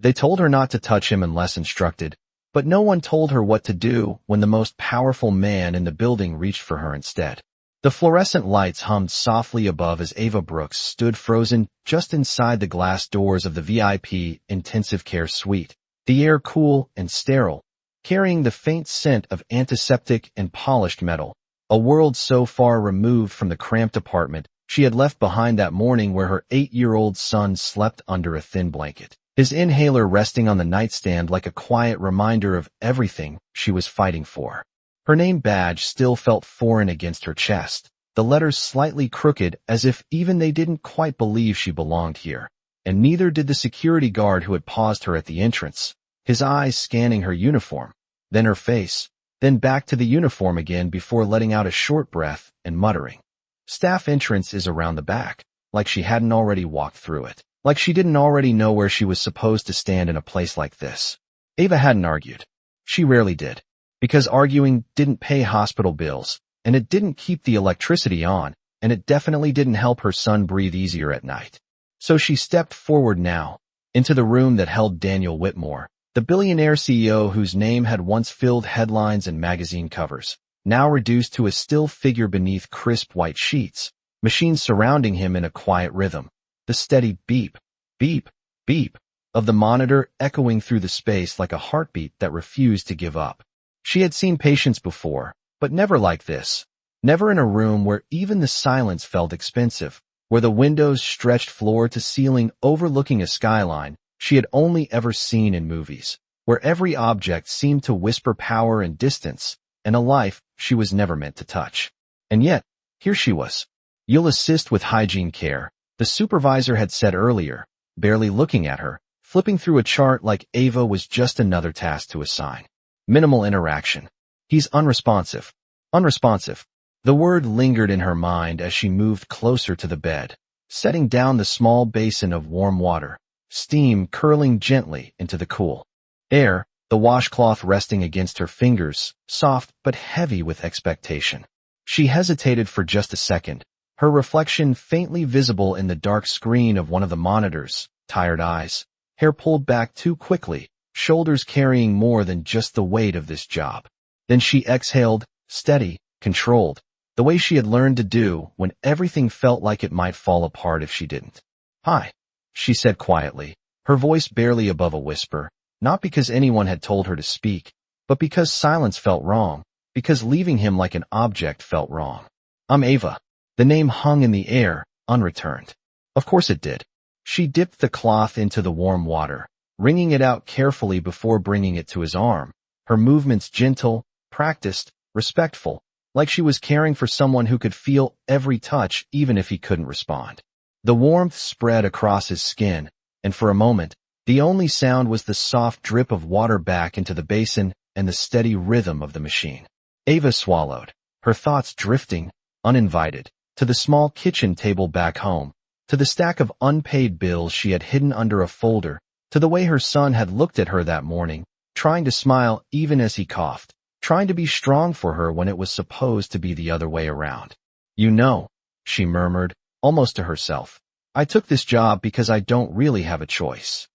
They told her not to touch him unless instructed, but no one told her what to do when the most powerful man in the building reached for her instead. The fluorescent lights hummed softly above as Ava Brooks stood frozen just inside the glass doors of the VIP intensive care suite, the air cool and sterile, carrying the faint scent of antiseptic and polished metal, a world so far removed from the cramped apartment she had left behind that morning where her 8-year-old son slept under a thin blanket, his inhaler resting on the nightstand like a quiet reminder of everything she was fighting for. Her name badge still felt foreign against her chest, the letters slightly crooked as if even they didn't quite believe she belonged here, and neither did the security guard who had paused her at the entrance, his eyes scanning her uniform, then her face, then back to the uniform again before letting out a short breath and muttering. Staff entrance is around the back, like she hadn't already walked through it, like she didn't already know where she was supposed to stand in a place like this. Ava hadn't argued. She rarely did, because arguing didn't pay hospital bills, and it didn't keep the electricity on, and it definitely didn't help her son breathe easier at night. So she stepped forward now, into the room that held Daniel Whitmore, the billionaire CEO whose name had once filled headlines and magazine covers, now reduced to a still figure beneath crisp white sheets, machines surrounding him in a quiet rhythm, the steady beep, beep, beep of the monitor echoing through the space like a heartbeat that refused to give up. She had seen patients before, but never like this, never in a room where even the silence felt expensive, where the windows stretched floor to ceiling overlooking a skyline she had only ever seen in movies, where every object seemed to whisper power and distance, and a life she was never meant to touch. And yet, here she was. "You'll assist with hygiene care," the supervisor had said earlier, barely looking at her, flipping through a chart like Ava was just another task to assign. Minimal interaction. He's unresponsive. Unresponsive. The word lingered in her mind as she moved closer to the bed, setting down the small basin of warm water, steam curling gently into the cool air, the washcloth resting against her fingers, soft but heavy with expectation. She hesitated for just a second, her reflection faintly visible in the dark screen of one of the monitors, tired eyes, hair pulled back too quickly, shoulders carrying more than just the weight of this job. Then she exhaled, steady, controlled, the way she had learned to do when everything felt like it might fall apart if she didn't. "Hi," she said quietly, her voice barely above a whisper, not because anyone had told her to speak, but because silence felt wrong, because leaving him like an object felt wrong. "I'm Ava." The name hung in the air, unreturned. Of course it did. She dipped the cloth into the warm water, wringing it out carefully before bringing it to his arm, her movements gentle, practiced, respectful, like she was caring for someone who could feel every touch even if he couldn't respond. The warmth spread across his skin, and for a moment, the only sound was the soft drip of water back into the basin and the steady rhythm of the machine. Ava swallowed, her thoughts drifting, uninvited, to the small kitchen table back home, to the stack of unpaid bills she had hidden under a folder, to the way her son had looked at her that morning, trying to smile even as he coughed, trying to be strong for her when it was supposed to be the other way around. "You know," she murmured, almost to herself, "I took this job because I don't really have a choice."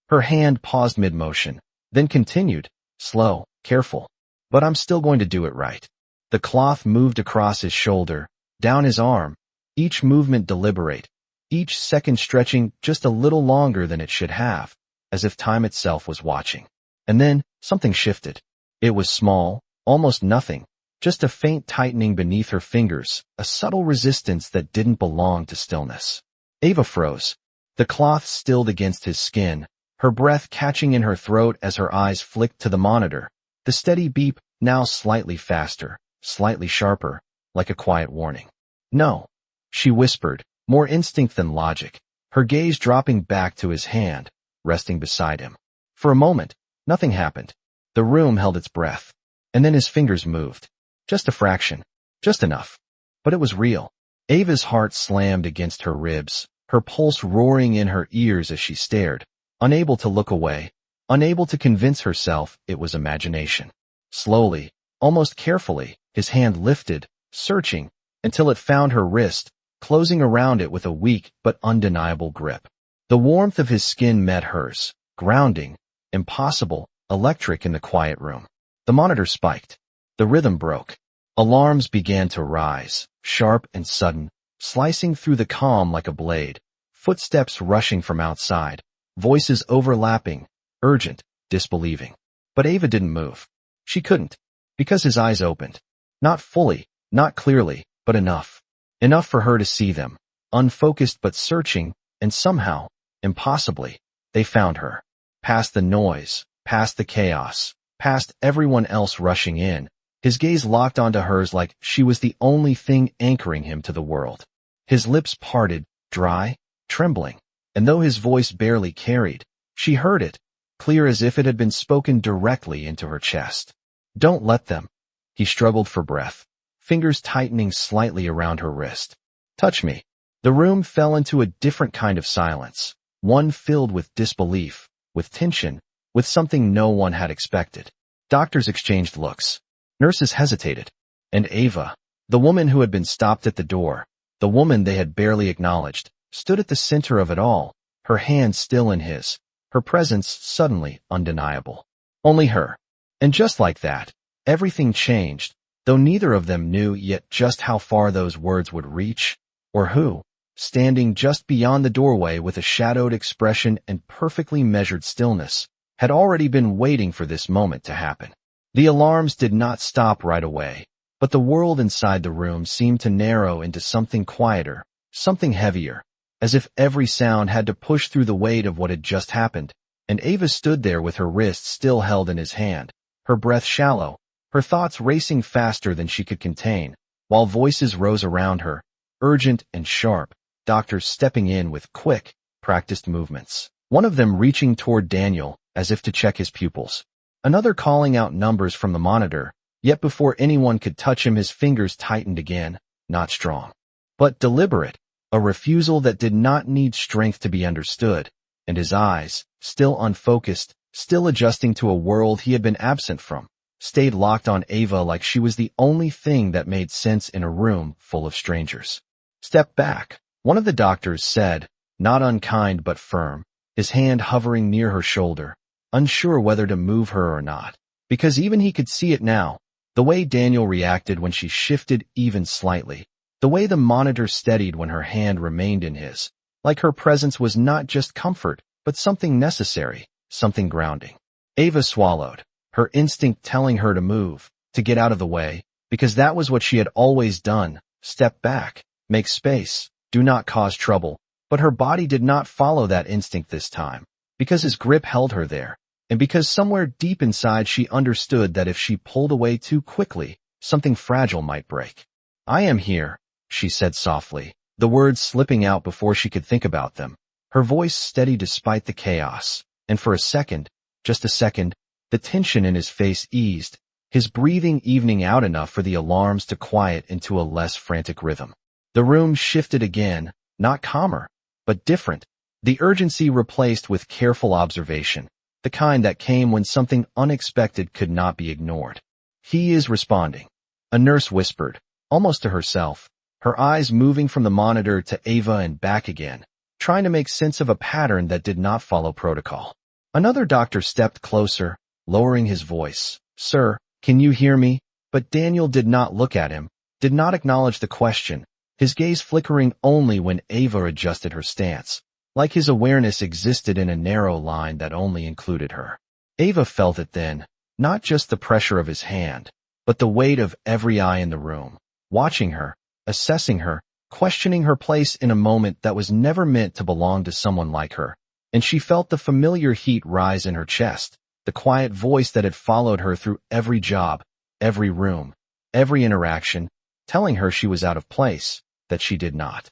Her hand paused mid-motion, then continued, slow, careful. "But I'm still going to do it right." The cloth moved across his shoulder, down his arm, each movement deliberate, each second stretching just a little longer than it should have, as if time itself was watching. And then, something shifted. It was small, almost nothing, just a faint tightening beneath her fingers, a subtle resistance that didn't belong to stillness. Ava froze. The cloth stilled against his skin, her breath catching in her throat as her eyes flicked to the monitor, the steady beep now slightly faster, slightly sharper, like a quiet warning. "No," she whispered, more instinct than logic, her gaze dropping back to his hand, resting beside him. For a moment, nothing happened. The room held its breath, and then his fingers moved. Just a fraction, just enough. But it was real. Ava's heart slammed against her ribs, her pulse roaring in her ears as she stared, unable to look away, unable to convince herself it was imagination. Slowly, almost carefully, his hand lifted, searching, until it found her wrist, closing around it with a weak but undeniable grip. The warmth of his skin met hers, grounding, impossible, electric in the quiet room. The monitor spiked. The rhythm broke. Alarms began to rise, sharp and sudden, slicing through the calm like a blade. Footsteps rushing from outside, voices overlapping, urgent, disbelieving. But Ava didn't move. She couldn't, because his eyes opened. Not fully, not clearly, but enough. Enough for her to see them, unfocused but searching, and somehow, impossibly, they found her. Past the noise, past the chaos, past everyone else rushing in, his gaze locked onto hers like she was the only thing anchoring him to the world. His lips parted, dry, trembling, and though his voice barely carried, she heard it, clear as if it had been spoken directly into her chest. Don't let them. He struggled for breath, fingers tightening slightly around her wrist. Touch me. The room fell into a different kind of silence, one filled with disbelief, with tension, with something no one had expected. Doctors exchanged looks. Nurses hesitated. And Ava, the woman who had been stopped at the door, the woman they had barely acknowledged, stood at the center of it all, her hand still in his, her presence suddenly undeniable. Only her. And just like that, everything changed, though neither of them knew yet just how far those words would reach, or who, standing just beyond the doorway with a shadowed expression and perfectly measured stillness, had already been waiting for this moment to happen. The alarms did not stop right away, but the world inside the room seemed to narrow into something quieter, something heavier, as if every sound had to push through the weight of what had just happened, and Ava stood there with her wrist still held in his hand, her breath shallow, her thoughts racing faster than she could contain, while voices rose around her, urgent and sharp, doctors stepping in with quick, practiced movements. One of them reaching toward Daniel, as if to check his pupils. Another calling out numbers from the monitor, yet before anyone could touch him his fingers tightened again, not strong, but deliberate, a refusal that did not need strength to be understood, and his eyes, still unfocused, still adjusting to a world he had been absent from, stayed locked on Ava like she was the only thing that made sense in a room full of strangers. Step back, one of the doctors said, not unkind but firm, his hand hovering near her shoulder, unsure whether to move her or not, because even he could see it now, the way Daniel reacted when she shifted even slightly, the way the monitor steadied when her hand remained in his, like her presence was not just comfort, but something necessary, something grounding. Ava swallowed, her instinct telling her to move, to get out of the way, because that was what she had always done, step back, make space, do not cause trouble, but her body did not follow that instinct this time, because his grip held her there, and because somewhere deep inside she understood that if she pulled away too quickly, something fragile might break. I am here, she said softly, the words slipping out before she could think about them, her voice steady despite the chaos, and for a second, just a second, the tension in his face eased, his breathing evening out enough for the alarms to quiet into a less frantic rhythm. The room shifted again, not calmer, but different, the urgency replaced with careful observation, the kind that came when something unexpected could not be ignored. He is responding. A nurse whispered, almost to herself, her eyes moving from the monitor to Ava and back again, trying to make sense of a pattern that did not follow protocol. Another doctor stepped closer, lowering his voice. Sir, can you hear me? But Daniel did not look at him, did not acknowledge the question, his gaze flickering only when Ava adjusted her stance, like his awareness existed in a narrow line that only included her. Ava felt it then, not just the pressure of his hand, but the weight of every eye in the room, watching her, assessing her, questioning her place in a moment that was never meant to belong to someone like her, and she felt the familiar heat rise in her chest, the quiet voice that had followed her through every job, every room, every interaction, telling her she was out of place, that she did not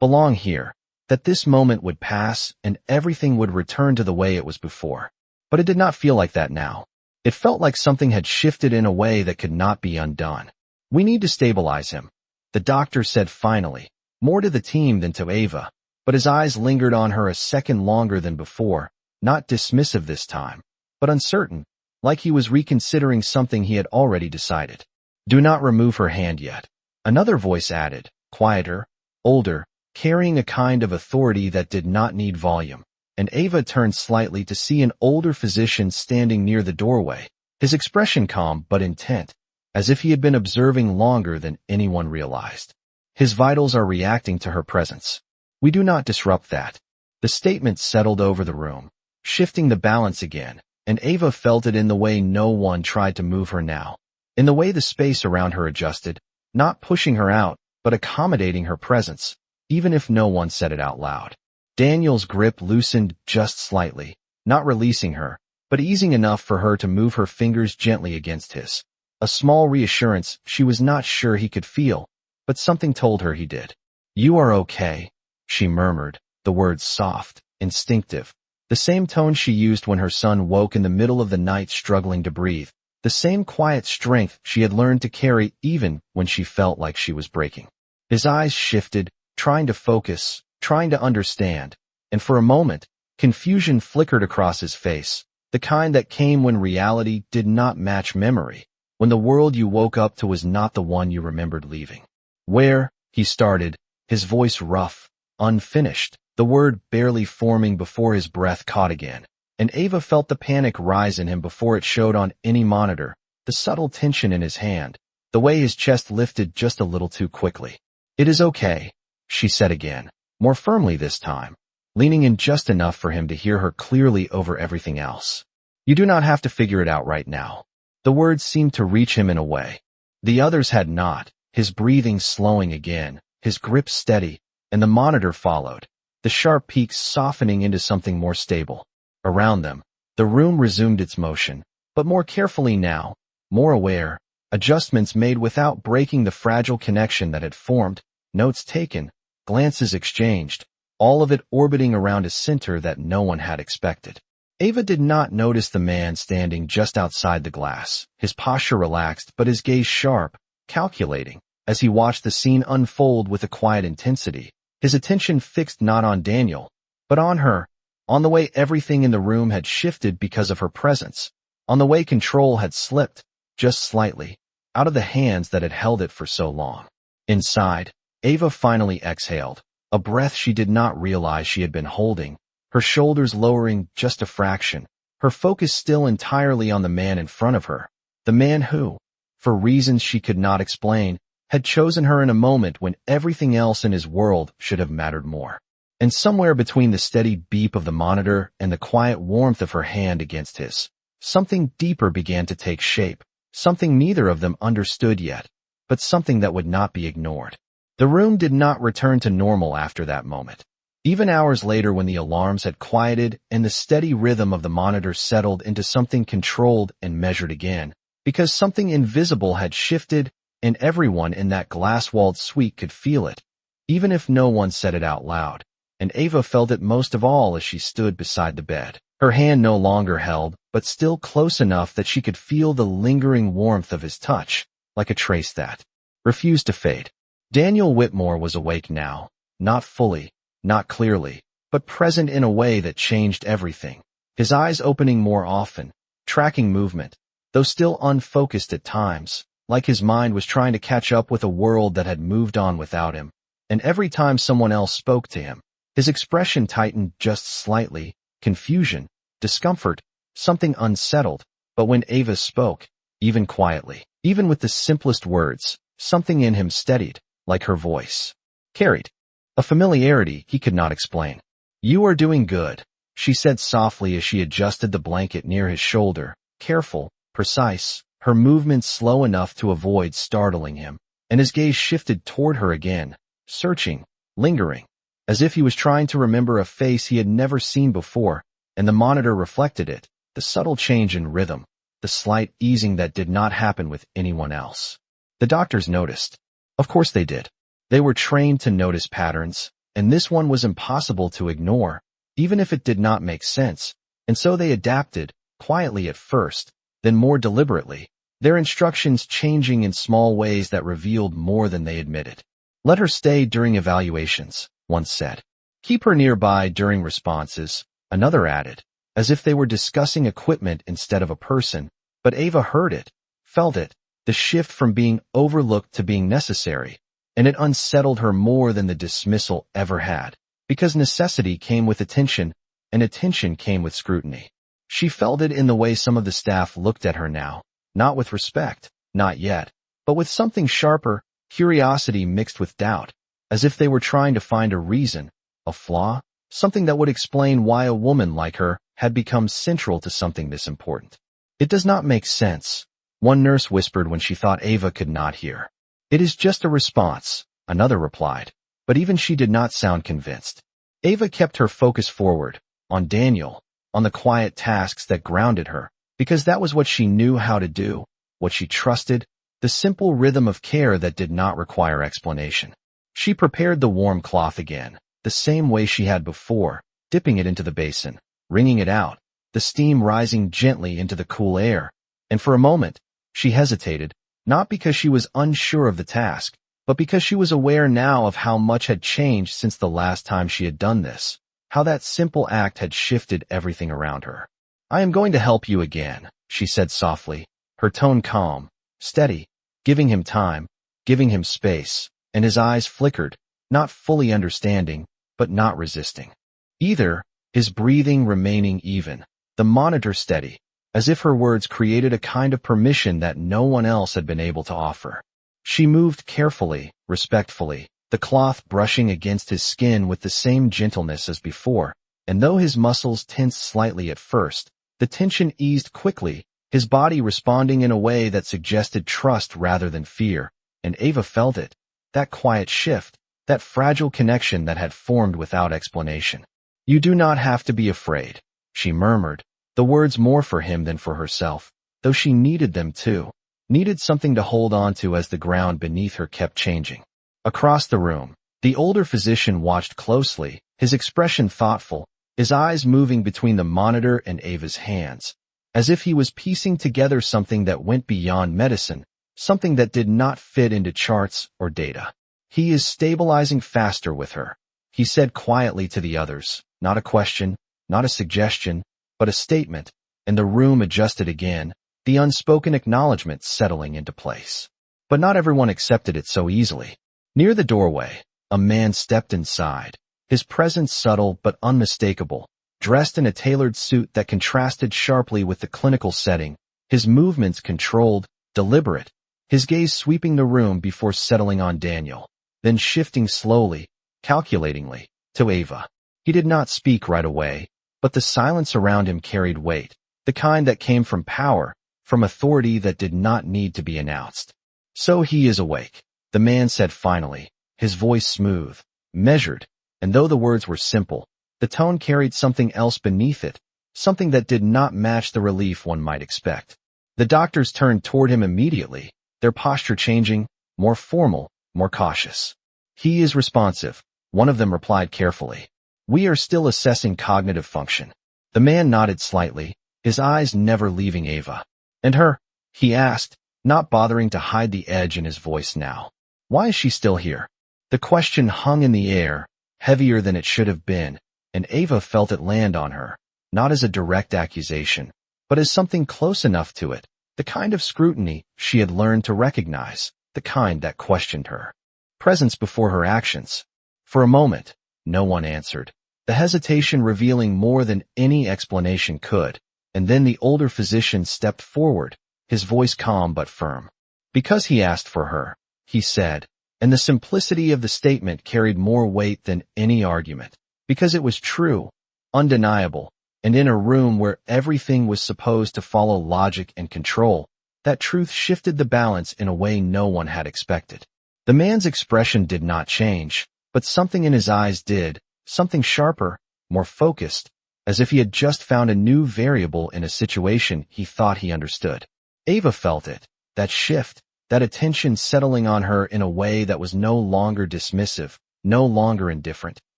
belong here, that this moment would pass and everything would return to the way it was before. But it did not feel like that now. It felt like something had shifted in a way that could not be undone. We need to stabilize him, the doctor said finally, more to the team than to Ava, but his eyes lingered on her a second longer than before, not dismissive this time, but uncertain, like he was reconsidering something he had already decided. Do not remove her hand yet. Another voice added, quieter, older, carrying a kind of authority that did not need volume. and Ava turned slightly to see an older physician standing near the doorway, his expression calm but intent, as if he had been observing longer than anyone realized. His vitals are reacting to her presence. We do not disrupt that. The statement settled over the room, shifting the balance again, and Ava felt it in the way no one tried to move her now. In the way the space around her adjusted, not pushing her out, but accommodating her presence, even if no one said it out loud. Daniel's grip loosened just slightly, not releasing her, but easing enough for her to move her fingers gently against his. A small reassurance she was not sure he could feel, but something told her he did. "You are okay," she murmured, the words soft, instinctive. The same tone she used when her son woke in the middle of the night struggling to breathe. The same quiet strength she had learned to carry even when she felt like she was breaking. His eyes shifted, trying to focus, trying to understand, and for a moment, confusion flickered across his face, the kind that came when reality did not match memory, when the world you woke up to was not the one you remembered leaving. "Where?" he started, his voice rough, unfinished, the word barely forming before his breath caught again, and Ava felt the panic rise in him before it showed on any monitor, the subtle tension in his hand, the way his chest lifted just a little too quickly. "It is okay," she said again, more firmly this time, leaning in just enough for him to hear her clearly over everything else. "You do not have to figure it out right now." The words seemed to reach him in a way. The others had not, his breathing slowing again, his grip steady, and the monitor followed, the sharp peaks softening into something more stable. Around them, the room resumed its motion, but more carefully now, more aware, adjustments made without breaking the fragile connection that had formed, notes taken, glances exchanged, all of it orbiting around a center that no one had expected. Ava did not notice the man standing just outside the glass, his posture relaxed but his gaze sharp, calculating, as he watched the scene unfold with a quiet intensity, his attention fixed not on Daniel, but on her, on the way everything in the room had shifted because of her presence, on the way control had slipped, just slightly, out of the hands that had held it for so long. Inside, Ava finally exhaled, a breath she did not realize she had been holding, her shoulders lowering just a fraction, her focus still entirely on the man in front of her, the man who, for reasons she could not explain, had chosen her in a moment when everything else in his world should have mattered more. And somewhere between the steady beep of the monitor and the quiet warmth of her hand against his, something deeper began to take shape, something neither of them understood yet, but something that would not be ignored. The room did not return to normal after that moment. Even hours later, when the alarms had quieted and the steady rhythm of the monitor settled into something controlled and measured again, because something invisible had shifted and everyone in that glass-walled suite could feel it, even if no one said it out loud, and Ava felt it most of all as she stood beside the bed, her hand no longer held, but still close enough that she could feel the lingering warmth of his touch, like a trace that refused to fade. Daniel Whitmore was awake now, not fully, not clearly, but present in a way that changed everything, his eyes opening more often, tracking movement, though still unfocused at times, like his mind was trying to catch up with a world that had moved on without him, and every time someone else spoke to him, his expression tightened just slightly, confusion, discomfort, something unsettled, but when Ava spoke, even quietly, even with the simplest words, something in him steadied, like her voice carried a familiarity he could not explain. "You are doing good," she said softly as she adjusted the blanket near his shoulder, careful, precise, her movements slow enough to avoid startling him, and his gaze shifted toward her again, searching, lingering, as if he was trying to remember a face he had never seen before, and the monitor reflected it, the subtle change in rhythm, the slight easing that did not happen with anyone else. The doctors noticed. Of course they did. They were trained to notice patterns, and this one was impossible to ignore, even if it did not make sense, and so they adapted, quietly at first, then more deliberately, their instructions changing in small ways that revealed more than they admitted. "Let her stay during evaluations," one said. "Keep her nearby during responses," another added, as if they were discussing equipment instead of a person, but Ava heard it, felt it, the shift from being overlooked to being necessary, and it unsettled her more than the dismissal ever had, because necessity came with attention, and attention came with scrutiny. She felt it in the way some of the staff looked at her now, not with respect, not yet, but with something sharper, curiosity mixed with doubt, as if they were trying to find a reason, a flaw, something that would explain why a woman like her had become central to something this important. "It does not make sense," one nurse whispered when she thought Ava could not hear. "It is just a response," another replied, but even she did not sound convinced. Ava kept her focus forward, on Daniel, on the quiet tasks that grounded her, because that was what she knew how to do, what she trusted, the simple rhythm of care that did not require explanation. She prepared the warm cloth again, the same way she had before, dipping it into the basin, wringing it out, the steam rising gently into the cool air, and for a moment, she hesitated, not because she was unsure of the task, but because she was aware now of how much had changed since the last time she had done this, how that simple act had shifted everything around her. "I am going to help you again," she said softly, her tone calm, steady, giving him time, giving him space, and his eyes flickered, not fully understanding, but not resisting. Either, his breathing remaining even, the monitor steady, as if her words created a kind of permission that no one else had been able to offer. She moved carefully, respectfully, the cloth brushing against his skin with the same gentleness as before, and though his muscles tensed slightly at first, the tension eased quickly, his body responding in a way that suggested trust rather than fear, and Ava felt it, that quiet shift, that fragile connection that had formed without explanation. "You do not have to be afraid," she murmured, the words more for him than for herself, though she needed them too, needed something to hold on to as the ground beneath her kept changing. Across the room, the older physician watched closely, his expression thoughtful, his eyes moving between the monitor and Ava's hands, as if he was piecing together something that went beyond medicine, something that did not fit into charts or data. "He is stabilizing faster with her," he said quietly to the others, not a question, not a suggestion, but a statement, and the room adjusted again, the unspoken acknowledgement settling into place. But not everyone accepted it so easily. Near the doorway, a man stepped inside, his presence subtle but unmistakable, dressed in a tailored suit that contrasted sharply with the clinical setting, his movements controlled, deliberate, his gaze sweeping the room before settling on Daniel, then shifting slowly, calculatingly, to Ava. He did not speak right away, but the silence around him carried weight, the kind that came from power, from authority that did not need to be announced. "So he is awake," the man said finally, his voice smooth, measured, and though the words were simple, the tone carried something else beneath it, something that did not match the relief one might expect. The doctors turned toward him immediately, their posture changing, more formal, more cautious. "He is responsive," one of them replied carefully. "We are still assessing cognitive function." The man nodded slightly, his eyes never leaving Ava. "And her?" he asked, not bothering to hide the edge in his voice now. "Why is she still here?" The question hung in the air, heavier than it should have been, and Ava felt it land on her, not as a direct accusation, but as something close enough to it, the kind of scrutiny she had learned to recognize, the kind that questioned her presence before her actions. For a moment, no one answered, the hesitation revealing more than any explanation could, and then the older physician stepped forward, his voice calm but firm. "Because he asked for her," he said, and the simplicity of the statement carried more weight than any argument, because it was true, undeniable, and in a room where everything was supposed to follow logic and control, that truth shifted the balance in a way no one had expected. The man's expression did not change, but something in his eyes did, something sharper, more focused, as if he had just found a new variable in a situation he thought he understood. Ava felt it, that shift, that attention settling on her in a way that was no longer dismissive, no longer indifferent,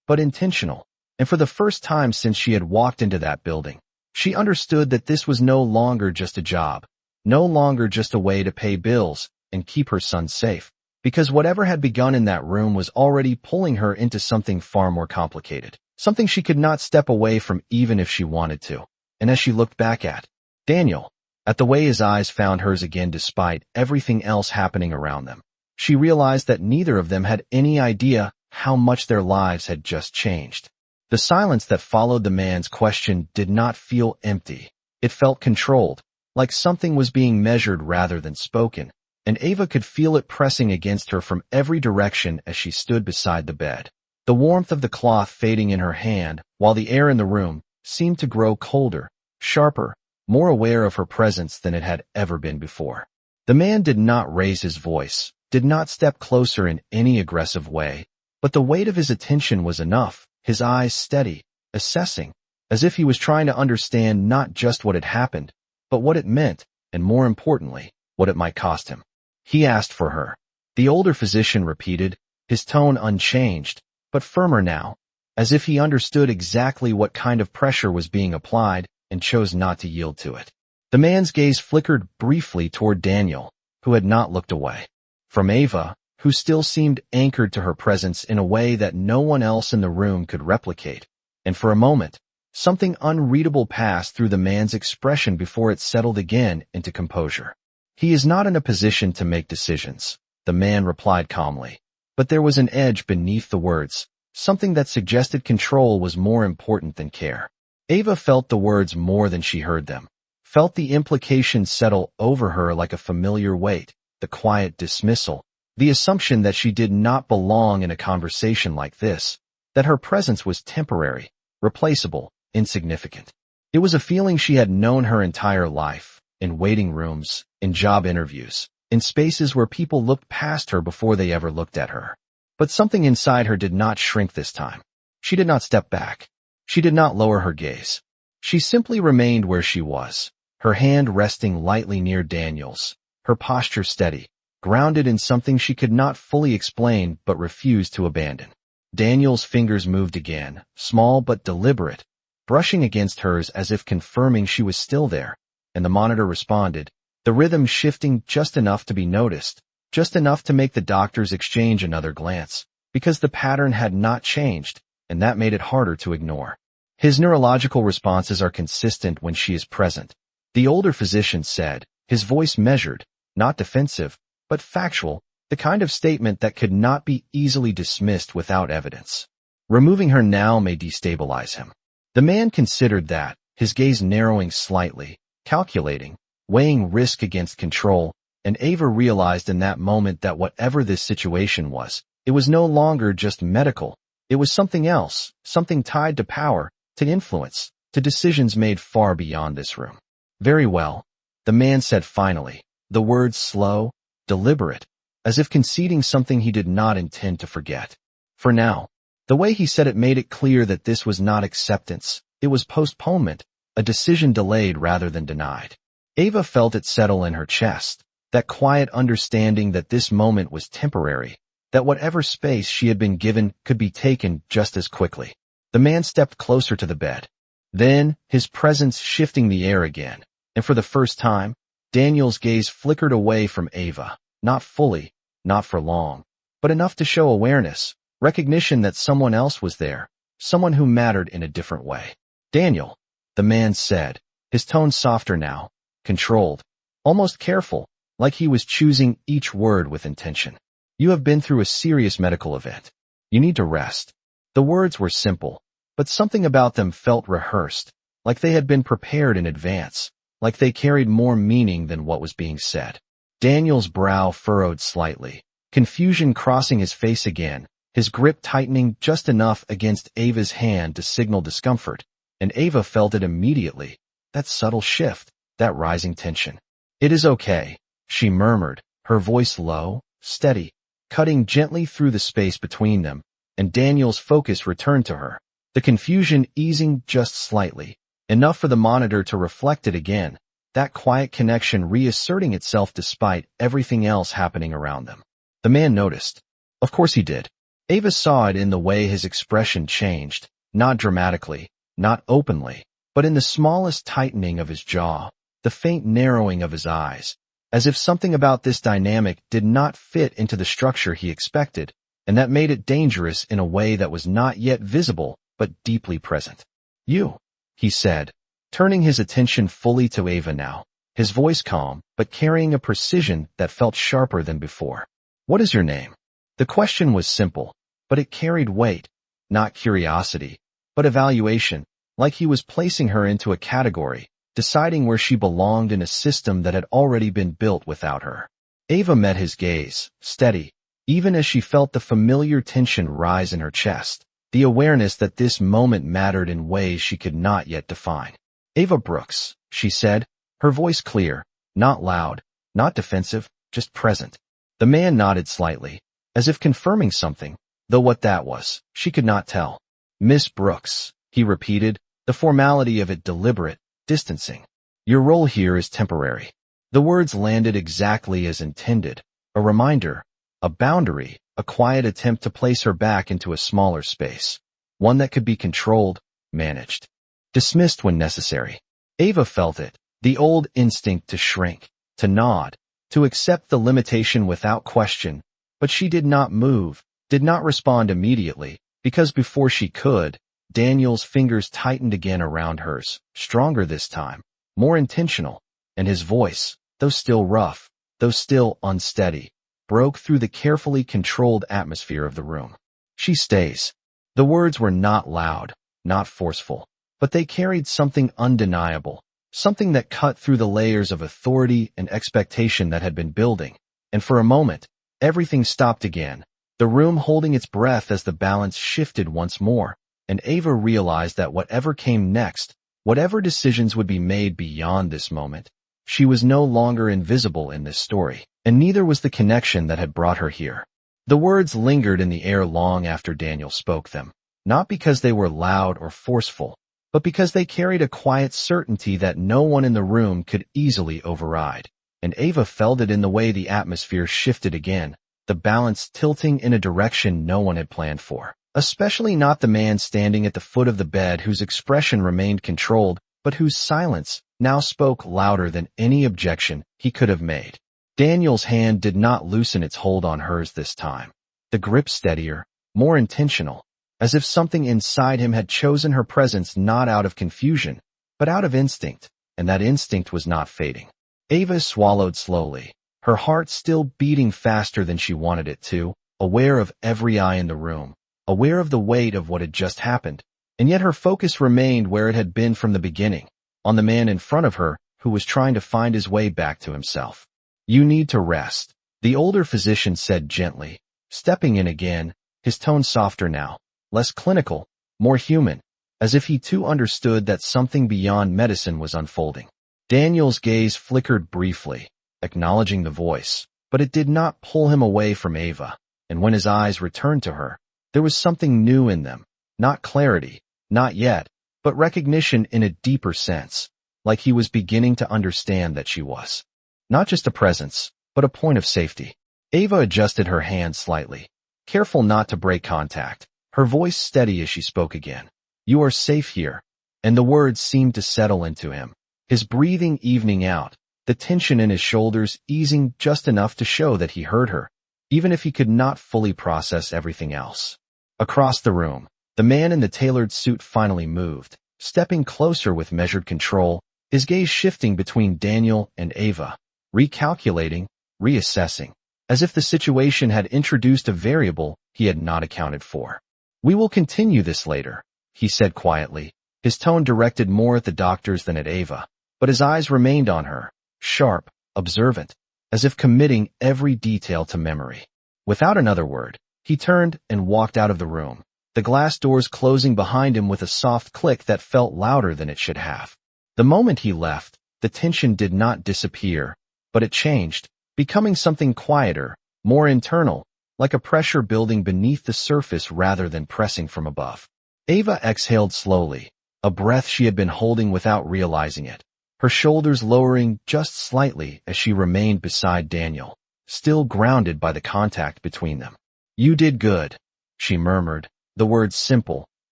but intentional. And for the first time since she had walked into that building, she understood that this was no longer just a job, no longer just a way to pay bills and keep her son safe, because whatever had begun in that room was already pulling her into something far more complicated, something she could not step away from even if she wanted to. And as she looked back at Daniel, at the way his eyes found hers again despite everything else happening around them, she realized that neither of them had any idea how much their lives had just changed. The silence that followed the man's question did not feel empty. It felt controlled, like something was being measured rather than spoken, and Ava could feel it pressing against her from every direction as she stood beside the bed. The warmth of the cloth fading in her hand, while the air in the room seemed to grow colder, sharper, more aware of her presence than it had ever been before. The man did not raise his voice, did not step closer in any aggressive way, but the weight of his attention was enough, his eyes steady, assessing, as if he was trying to understand not just what had happened, but what it meant, and more importantly, what it might cost him. He asked for her. The older physician repeated, his tone unchanged, but firmer now, as if he understood exactly what kind of pressure was being applied and chose not to yield to it. The man's gaze flickered briefly toward Daniel, who had not looked away. From Ava, who still seemed anchored to her presence in a way that no one else in the room could replicate. And for a moment, something unreadable passed through the man's expression before it settled again into composure. He is not in a position to make decisions, the man replied calmly. But there was an edge beneath the words, something that suggested control was more important than care. Ava felt the words more than she heard them, felt the implication settle over her like a familiar weight, the quiet dismissal, the assumption that she did not belong in a conversation like this, that her presence was temporary, replaceable, insignificant. It was a feeling she had known her entire life, in waiting rooms, in job interviews, in spaces where people looked past her before they ever looked at her. But something inside her did not shrink this time. She did not step back. She did not lower her gaze. She simply remained where she was, her hand resting lightly near Daniel's, her posture steady, grounded in something she could not fully explain but refused to abandon. Daniel's fingers moved again, small but deliberate, brushing against hers as if confirming she was still there, and the monitor responded, the rhythm shifting just enough to be noticed, just enough to make the doctors exchange another glance, because the pattern had not changed, and that made it harder to ignore. His neurological responses are consistent when she is present, the older physician said, his voice measured, not defensive, but factual, the kind of statement that could not be easily dismissed without evidence. Removing her now may destabilize him. The man considered that, his gaze narrowing slightly, calculating, weighing risk against control, and Ava realized in that moment that whatever this situation was, it was no longer just medical. It was something else, something tied to power, to influence, to decisions made far beyond this room. Very well, the man said finally, the words slow, deliberate, as if conceding something he did not intend to forget. For now, the way he said it made it clear that this was not acceptance, it was postponement, a decision delayed rather than denied. Ava felt it settle in her chest, that quiet understanding that this moment was temporary, that whatever space she had been given could be taken just as quickly. The man stepped closer to the bed. Then, his presence shifting the air again, and for the first time, Daniel's gaze flickered away from Ava, not fully, not for long, but enough to show awareness, recognition that someone else was there, someone who mattered in a different way. Daniel, the man said, his tone softer now, controlled, almost careful, like he was choosing each word with intention. You have been through a serious medical event. You need to rest. The words were simple, but something about them felt rehearsed, like they had been prepared in advance, like they carried more meaning than what was being said. Daniel's brow furrowed slightly, confusion crossing his face again, his grip tightening just enough against Ava's hand to signal discomfort, and Ava felt it immediately, that subtle shift, that rising tension. It is okay, she murmured, her voice low, steady, cutting gently through the space between them, and Daniel's focus returned to her, the confusion easing just slightly, enough for the monitor to reflect it again, that quiet connection reasserting itself despite everything else happening around them. The man noticed. Of course he did. Ava saw it in the way his expression changed, not dramatically, not openly, but in the smallest tightening of his jaw, the faint narrowing of his eyes, as if something about this dynamic did not fit into the structure he expected, and that made it dangerous in a way that was not yet visible, but deeply present. You, he said, turning his attention fully to Ava now, his voice calm, but carrying a precision that felt sharper than before. What is your name? The question was simple, but it carried weight, not curiosity, but evaluation, like he was placing her into a category, deciding where she belonged in a system that had already been built without her. Ava met his gaze, steady, even as she felt the familiar tension rise in her chest, the awareness that this moment mattered in ways she could not yet define. "Ava Brooks," she said, her voice clear, not loud, not defensive, just present. The man nodded slightly, as if confirming something, though what that was, she could not tell. "Miss Brooks," he repeated, the formality of it deliberate, distancing. "Your role here is temporary." The words landed exactly as intended, a reminder, a boundary, a quiet attempt to place her back into a smaller space, one that could be controlled, managed, dismissed when necessary. Ava felt it, the old instinct to shrink, to nod, to accept the limitation without question, but she did not move, did not respond immediately, because before she could, Daniel's fingers tightened again around hers, stronger this time, more intentional, and his voice, though still rough, though still unsteady, broke through the carefully controlled atmosphere of the room. "She stays." The words were not loud, not forceful, but they carried something undeniable, something that cut through the layers of authority and expectation that had been building, and for a moment, everything stopped again, the room holding its breath as the balance shifted once more, and Ava realized that whatever came next, whatever decisions would be made beyond this moment, she was no longer invisible in this story, and neither was the connection that had brought her here. The words lingered in the air long after Daniel spoke them, not because they were loud or forceful, but because they carried a quiet certainty that no one in the room could easily override, and Ava felt it in the way the atmosphere shifted again, the balance tilting in a direction no one had planned for, especially not the man standing at the foot of the bed whose expression remained controlled, but whose silence now spoke louder than any objection he could have made. Daniel's hand did not loosen its hold on hers this time, the grip steadier, more intentional, as if something inside him had chosen her presence not out of confusion, but out of instinct, and that instinct was not fading. Ava swallowed slowly, her heart still beating faster than she wanted it to, aware of every eye in the room, aware of the weight of what had just happened, and yet her focus remained where it had been from the beginning, on the man in front of her who was trying to find his way back to himself. "You need to rest," the older physician said gently, stepping in again, his tone softer now, less clinical, more human, as if he too understood that something beyond medicine was unfolding. Daniel's gaze flickered briefly, acknowledging the voice, but it did not pull him away from Ava, and when his eyes returned to her, there was something new in them, not clarity, not yet, but recognition in a deeper sense, like he was beginning to understand that she was not just a presence, but a point of safety. Ava adjusted her hand slightly, careful not to break contact, her voice steady as she spoke again. "You are safe here," and the words seemed to settle into him, his breathing evening out, the tension in his shoulders easing just enough to show that he heard her, even if he could not fully process everything else. Across the room, the man in the tailored suit finally moved, stepping closer with measured control, his gaze shifting between Daniel and Ava, recalculating, reassessing, as if the situation had introduced a variable he had not accounted for. "We will continue this later," he said quietly, his tone directed more at the doctors than at Ava, but his eyes remained on her, sharp, observant, as if committing every detail to memory. Without another word, he turned and walked out of the room, the glass doors closing behind him with a soft click that felt louder than it should have. The moment he left, the tension did not disappear, but it changed, becoming something quieter, more internal, like a pressure building beneath the surface rather than pressing from above. Ava exhaled slowly, a breath she had been holding without realizing it, her shoulders lowering just slightly as she remained beside Daniel, still grounded by the contact between them. "You did good," she murmured, the words simple,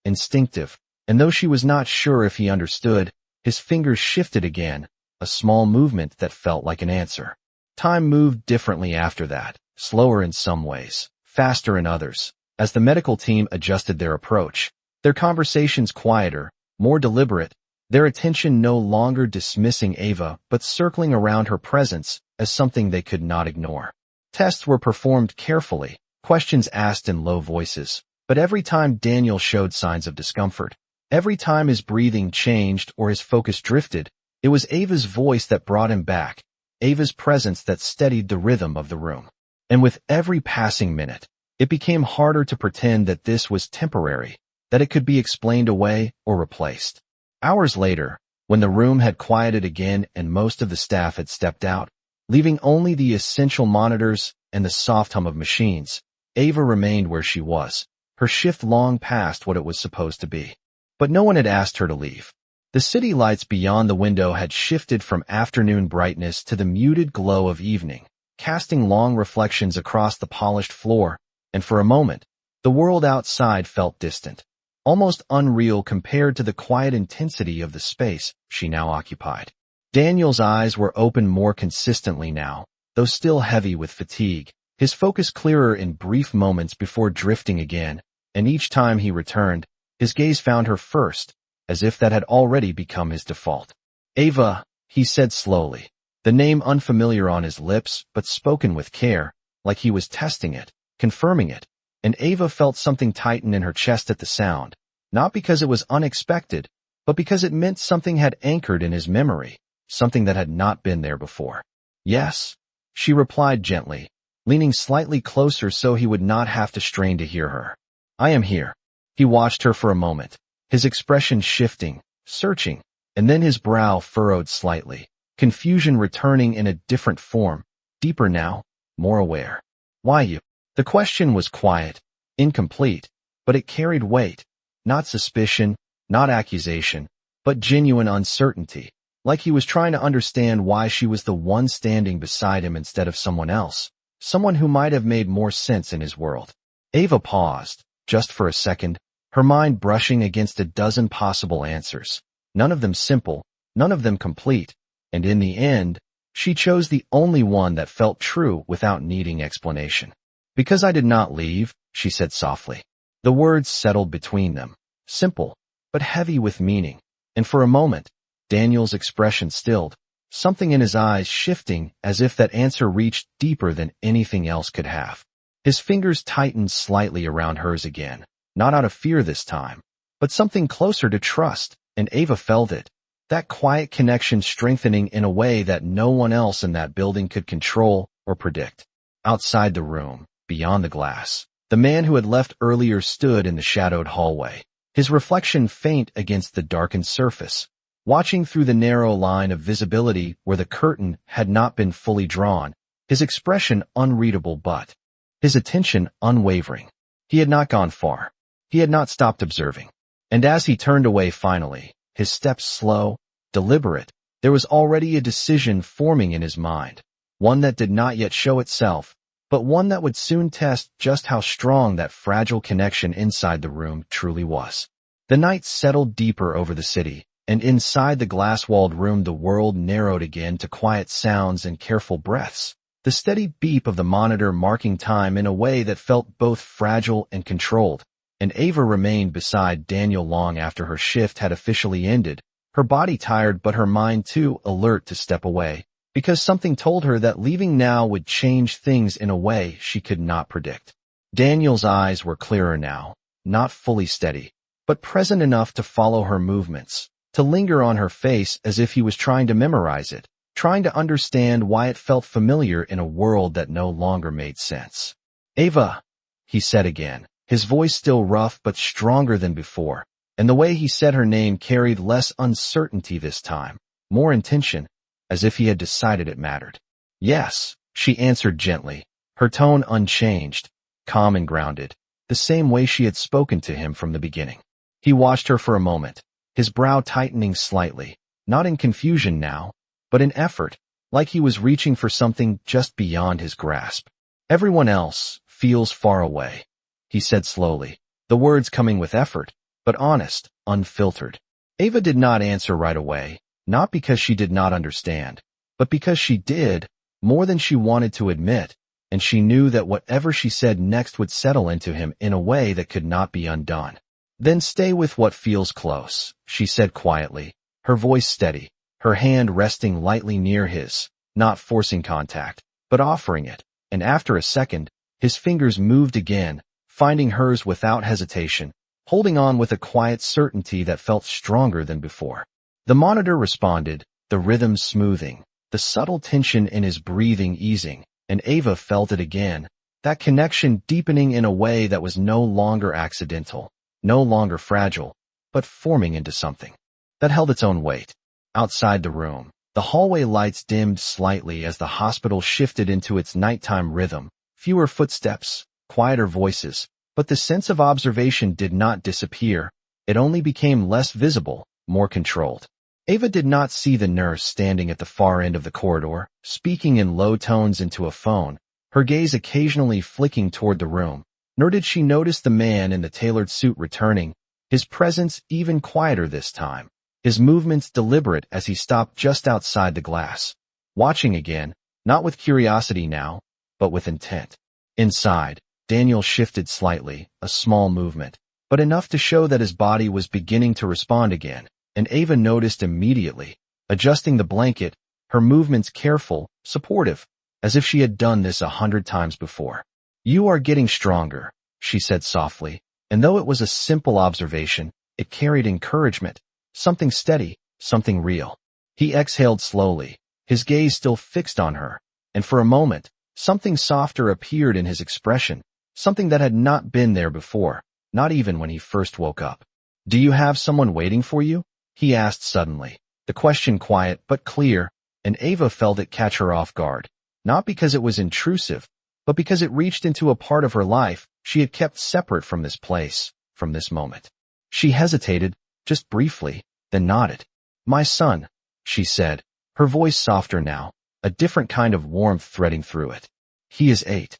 instinctive, and though she was not sure if he understood, his fingers shifted again, a small movement that felt like an answer. Time moved differently after that, slower in some ways, faster in others, as the medical team adjusted their approach, their conversations quieter, more deliberate, their attention no longer dismissing Ava but circling around her presence as something they could not ignore. Tests were performed carefully, questions asked in low voices, but every time Daniel showed signs of discomfort, Every time his breathing changed or his focus drifted, it was Ava's voice that brought him back, Ava's presence that steadied the rhythm of the room. And with every passing minute, it became harder to pretend that this was temporary, that it could be explained away or replaced. Hours later, when the room had quieted again and most of the staff had stepped out, leaving only the essential monitors and the soft hum of machines, Ava remained where she was, her shift long past what it was supposed to be. But no one had asked her to leave. The city lights beyond the window had shifted from afternoon brightness to the muted glow of evening, casting long reflections across the polished floor, and for a moment, the world outside felt distant, almost unreal compared to the quiet intensity of the space she now occupied. Daniel's eyes were open more consistently now, though still heavy with fatigue, his focus clearer in brief moments before drifting again, and each time he returned, his gaze found her first, as if that had already become his default. "Ava," he said slowly, the name unfamiliar on his lips but spoken with care, like he was testing it, confirming it, and Ava felt something tighten in her chest at the sound, not because it was unexpected, but because it meant something had anchored in his memory, something that had not been there before. "Yes," she replied gently, leaning slightly closer so he would not have to strain to hear her. "I am here." He watched her for a moment, his expression shifting, searching, and then his brow furrowed slightly, confusion returning in a different form, deeper now, more aware. "Why you?" The question was quiet, incomplete, but it carried weight, not suspicion, not accusation, but genuine uncertainty, like he was trying to understand why she was the one standing beside him instead of someone else, someone who might have made more sense in his world. Ava paused, just for a second, her mind brushing against a dozen possible answers, none of them simple, none of them complete, and in the end, she chose the only one that felt true without needing explanation. "Because I did not leave," she said softly. The words settled between them, simple, but heavy with meaning, and for a moment, Daniel's expression stilled, something in his eyes shifting as if that answer reached deeper than anything else could have. His fingers tightened slightly around hers again, not out of fear this time, but something closer to trust, and Ava felt it, that quiet connection strengthening in a way that no one else in that building could control or predict. Outside the room, beyond the glass, the man who had left earlier stood in the shadowed hallway, his reflection faint against the darkened surface, watching through the narrow line of visibility where the curtain had not been fully drawn, his expression unreadable but his attention unwavering. He had not gone far. He had not stopped observing. And as he turned away finally, his steps slow, deliberate, there was already a decision forming in his mind, one that did not yet show itself, but one that would soon test just how strong that fragile connection inside the room truly was. The night settled deeper over the city, and inside the glass-walled room the world narrowed again to quiet sounds and careful breaths, the steady beep of the monitor marking time in a way that felt both fragile and controlled. And Ava remained beside Daniel long after her shift had officially ended, her body tired but her mind too alert to step away, because something told her that leaving now would change things in a way she could not predict. Daniel's eyes were clearer now, not fully steady, but present enough to follow her movements, to linger on her face as if he was trying to memorize it, trying to understand why it felt familiar in a world that no longer made sense. "Ava," he said again, his voice still rough but stronger than before, and the way he said her name carried less uncertainty this time, more intention, as if he had decided it mattered. "Yes," she answered gently, her tone unchanged, calm and grounded, the same way she had spoken to him from the beginning. He watched her for a moment, his brow tightening slightly, not in confusion now, but in effort, like he was reaching for something just beyond his grasp. "Everyone else feels far away," he said slowly, the words coming with effort, but honest, unfiltered. Ava did not answer right away, not because she did not understand, but because she did, more than she wanted to admit, and she knew that whatever she said next would settle into him in a way that could not be undone. "Then stay with what feels close," she said quietly, her voice steady, her hand resting lightly near his, not forcing contact, but offering it, and after a second, his fingers moved again, finding hers without hesitation, holding on with a quiet certainty that felt stronger than before. The monitor responded, the rhythm smoothing, the subtle tension in his breathing easing, and Ava felt it again, that connection deepening in a way that was no longer accidental, no longer fragile, but forming into something that held its own weight. Outside the room, the hallway lights dimmed slightly as the hospital shifted into its nighttime rhythm, fewer footsteps, quieter voices, but the sense of observation did not disappear. It only became less visible, more controlled. Ava did not see the nurse standing at the far end of the corridor, speaking in low tones into a phone, her gaze occasionally flicking toward the room, nor did she notice the man in the tailored suit returning, his presence even quieter this time, his movements deliberate as he stopped just outside the glass, watching again, not with curiosity now, but with intent. Inside, Daniel shifted slightly, a small movement, but enough to show that his body was beginning to respond again, and Ava noticed immediately, adjusting the blanket, her movements careful, supportive, as if she had done this 100 times before. "You are getting stronger," she said softly, and though it was a simple observation, it carried encouragement, something steady, something real. He exhaled slowly, his gaze still fixed on her, and for a moment, something softer appeared in his expression, something that had not been there before, not even when he first woke up. "Do you have someone waiting for you?" he asked suddenly, the question quiet but clear, and Ava felt it catch her off guard, not because it was intrusive, but because it reached into a part of her life she had kept separate from this place, from this moment. She hesitated, just briefly, then nodded. "My son," she said, her voice softer now, a different kind of warmth threading through it. "He is 8.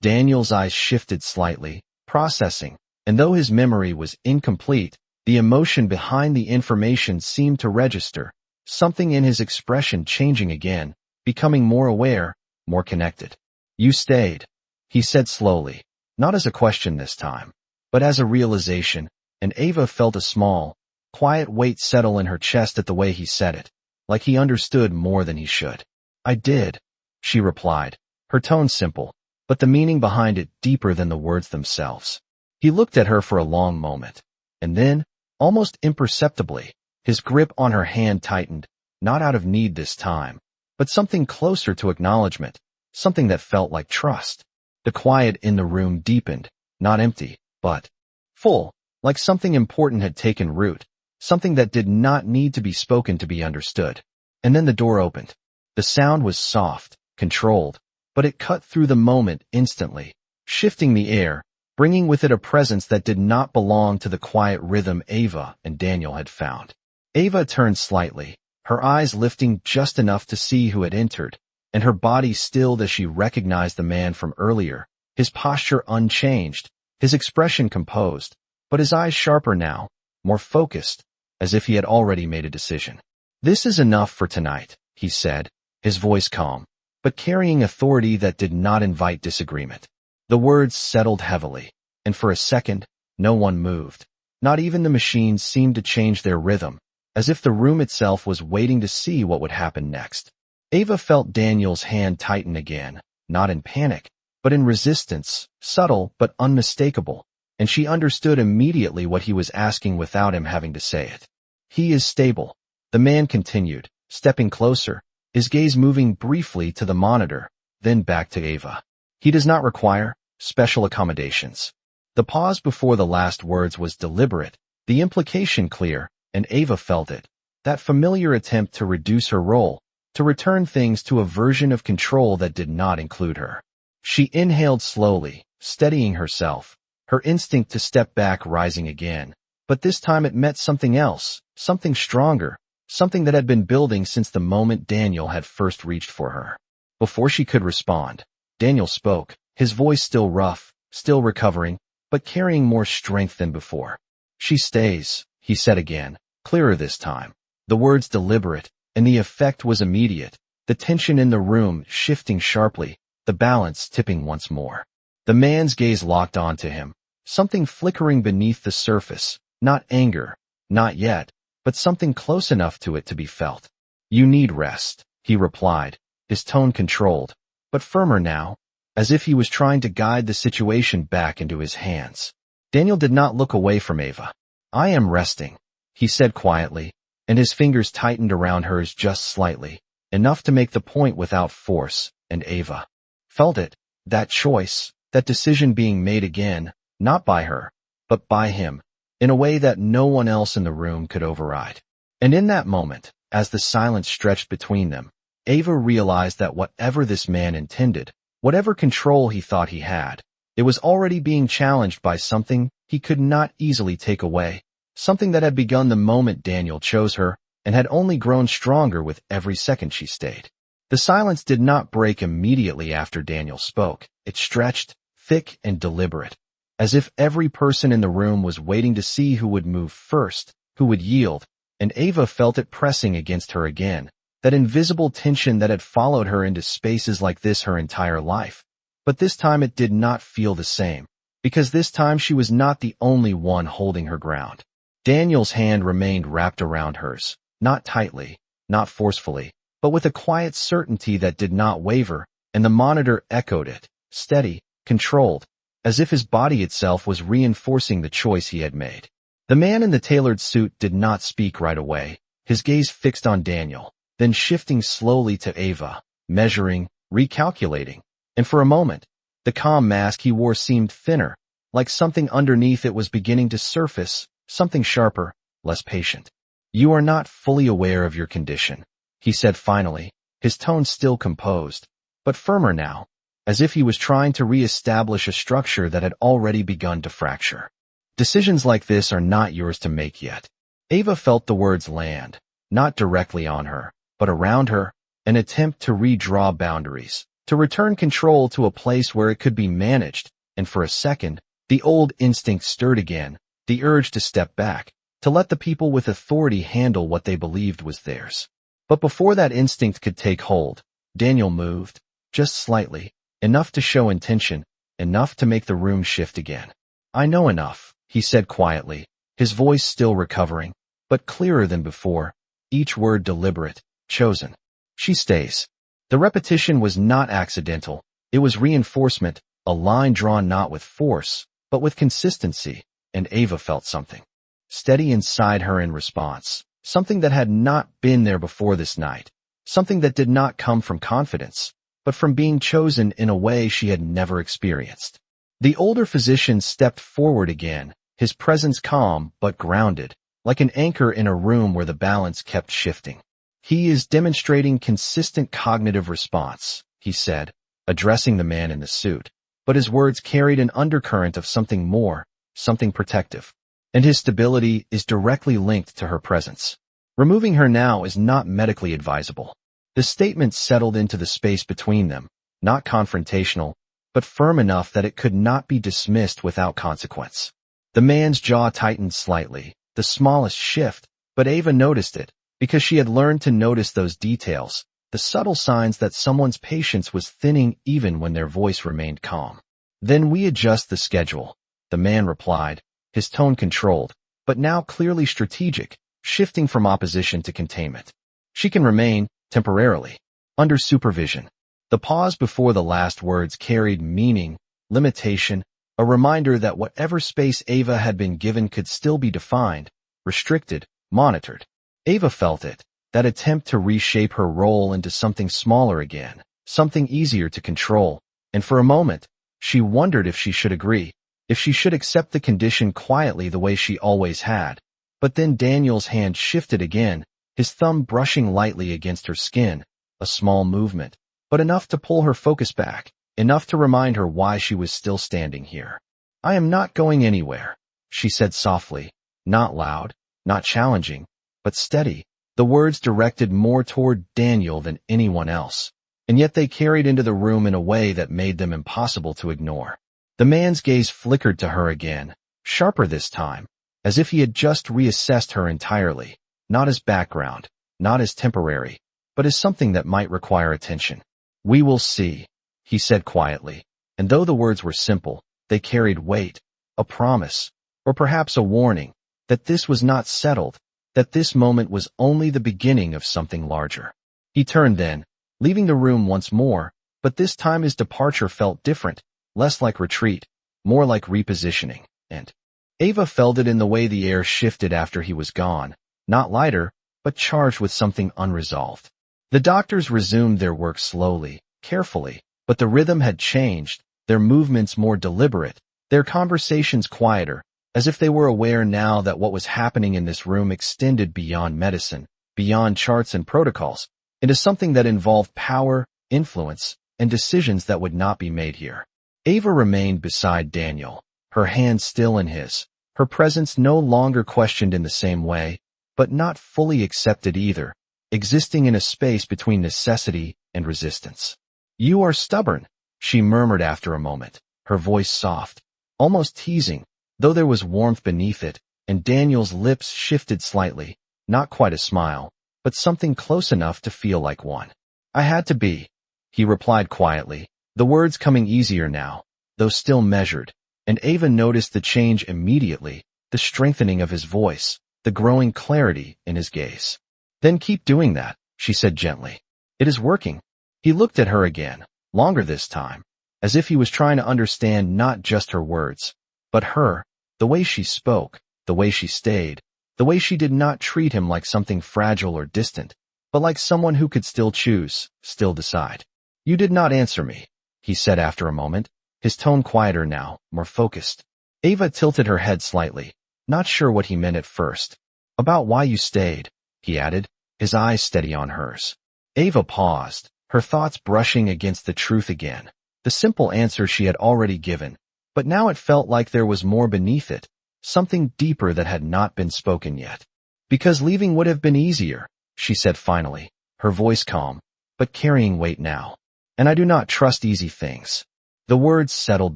Daniel's eyes shifted slightly, processing, and though his memory was incomplete, the emotion behind the information seemed to register, something in his expression changing again, becoming more aware, more connected. "You stayed," he said slowly, not as a question this time, but as a realization, and Ava felt a small, quiet weight settle in her chest at the way he said it, like he understood more than he should. "I did," she replied, her tone simple, but the meaning behind it deeper than the words themselves. He looked at her for a long moment, and then, almost imperceptibly, his grip on her hand tightened, not out of need this time, but something closer to acknowledgement, something that felt like trust. The quiet in the room deepened, not empty, but full, like something important had taken root, something that did not need to be spoken to be understood. And then the door opened. The sound was soft, controlled, but it cut through the moment instantly, shifting the air, bringing with it a presence that did not belong to the quiet rhythm Ava and Daniel had found. Ava turned slightly, her eyes lifting just enough to see who had entered, and her body stilled as she recognized the man from earlier, his posture unchanged, his expression composed, but his eyes sharper now, more focused, as if he had already made a decision. "This is enough for tonight," he said, his voice calm, but carrying authority that did not invite disagreement. The words settled heavily, and for a second, no one moved. Not even the machines seemed to change their rhythm, as if the room itself was waiting to see what would happen next. Ava felt Daniel's hand tighten again, not in panic, but in resistance, subtle but unmistakable, and she understood immediately what he was asking without him having to say it. "He is stable," the man continued, stepping closer, his gaze moving briefly to the monitor, then back to Ava. "He does not require special accommodations." The pause before the last words was deliberate, the implication clear, and Ava felt it, that familiar attempt to reduce her role, to return things to a version of control that did not include her. She inhaled slowly, steadying herself, her instinct to step back rising again, but this time it met something else, something stronger, something that had been building since the moment Daniel had first reached for her. Before she could respond, Daniel spoke, his voice still rough, still recovering, but carrying more strength than before. "She stays," he said again, clearer this time, the words deliberate, and the effect was immediate, the tension in the room shifting sharply, the balance tipping once more. The man's gaze locked onto him, something flickering beneath the surface, not anger, not yet, but something close enough to it to be felt. "You need rest," he replied, his tone controlled, but firmer now, as if he was trying to guide the situation back into his hands. Daniel did not look away from Ava. "I am resting," he said quietly, and his fingers tightened around hers just slightly, enough to make the point without force, and Ava felt it, that choice, that decision being made again, not by her, but by him, in a way that no one else in the room could override. And in that moment, as the silence stretched between them, Ava realized that whatever this man intended, whatever control he thought he had, it was already being challenged by something he could not easily take away, something that had begun the moment Daniel chose her and had only grown stronger with every second she stayed. The silence did not break immediately after Daniel spoke. It stretched, thick and deliberate, as if every person in the room was waiting to see who would move first, who would yield, and Ava felt it pressing against her again, that invisible tension that had followed her into spaces like this her entire life. But this time it did not feel the same, because this time she was not the only one holding her ground. Daniel's hand remained wrapped around hers, not tightly, not forcefully, but with a quiet certainty that did not waver, and the monitor echoed it, steady, controlled, as if his body itself was reinforcing the choice he had made. The man in the tailored suit did not speak right away, his gaze fixed on Daniel, then shifting slowly to Ava, measuring, recalculating, and for a moment, the calm mask he wore seemed thinner, like something underneath it was beginning to surface, something sharper, less patient. "You are not fully aware of your condition," he said finally, his tone still composed, but firmer now, as if he was trying to re-establish a structure that had already begun to fracture. "Decisions like this are not yours to make yet." Ava felt the words land, not directly on her, but around her, an attempt to redraw boundaries, to return control to a place where it could be managed, and for a second, the old instinct stirred again, the urge to step back, to let the people with authority handle what they believed was theirs. But before that instinct could take hold, Daniel moved, just slightly, enough to show intention, enough to make the room shift again. "I know enough," he said quietly, his voice still recovering, but clearer than before, each word deliberate, chosen. "She stays." The repetition was not accidental, it was reinforcement, a line drawn not with force, but with consistency, and Ava felt something steady inside her in response, something that had not been there before this night, something that did not come from confidence, but from being chosen in a way she had never experienced. The older physician stepped forward again, his presence calm but grounded, like an anchor in a room where the balance kept shifting. "He is demonstrating consistent cognitive response," he said, addressing the man in the suit, but his words carried an undercurrent of something more, something protective. "And his stability is directly linked to her presence. Removing her now is not medically advisable." The statement settled into the space between them, not confrontational, but firm enough that it could not be dismissed without consequence. The man's jaw tightened slightly, the smallest shift, but Ava noticed it, because she had learned to notice those details, the subtle signs that someone's patience was thinning even when their voice remained calm. "Then we adjust the schedule," the man replied, his tone controlled, but now clearly strategic, shifting from opposition to containment. "She can remain, temporarily, under supervision." The pause before the last words carried meaning, limitation, a reminder that whatever space Ava had been given could still be defined, restricted, monitored. Ava felt it, that attempt to reshape her role into something smaller again, something easier to control, and for a moment, she wondered if she should agree, if she should accept the condition quietly the way she always had. But then Daniel's hand shifted again, his thumb brushing lightly against her skin, a small movement, but enough to pull her focus back, enough to remind her why she was still standing here. "I am not going anywhere," she said softly, not loud, not challenging, but steady, the words directed more toward Daniel than anyone else, and yet they carried into the room in a way that made them impossible to ignore. The man's gaze flickered to her again, sharper this time, as if he had just reassessed her entirely, not as background, not as temporary, but as something that might require attention. "We will see," he said quietly, and though the words were simple, they carried weight, a promise, or perhaps a warning, that this was not settled, that this moment was only the beginning of something larger. He turned then, leaving the room once more, but this time his departure felt different, less like retreat, more like repositioning, and Ava felt it in the way the air shifted after he was gone, not lighter, but charged with something unresolved. The doctors resumed their work slowly, carefully, but the rhythm had changed, their movements more deliberate, their conversations quieter, as if they were aware now that what was happening in this room extended beyond medicine, beyond charts and protocols, into something that involved power, influence, and decisions that would not be made here. Ava remained beside Daniel, her hand still in his, her presence no longer questioned in the same way, but not fully accepted either, existing in a space between necessity and resistance. "You are stubborn," she murmured after a moment, her voice soft, almost teasing, though there was warmth beneath it, and Daniel's lips shifted slightly, not quite a smile, but something close enough to feel like one. "I had to be," he replied quietly, the words coming easier now, though still measured, and Ava noticed the change immediately, the strengthening of his voice, the growing clarity in his gaze. "Then keep doing that," she said gently. "It is working." He looked at her again, longer this time, as if he was trying to understand not just her words, but her, the way she spoke, the way she stayed, the way she did not treat him like something fragile or distant, but like someone who could still choose, still decide. "You did not answer me," he said after a moment, his tone quieter now, more focused. Ava tilted her head slightly, not sure what he meant at first. "About why you stayed," he added, his eyes steady on hers. Ava paused, her thoughts brushing against the truth again, the simple answer she had already given, but now it felt like there was more beneath it, something deeper that had not been spoken yet. "Because leaving would have been easier," she said finally, her voice calm, but carrying weight now. "And I do not trust easy things." The words settled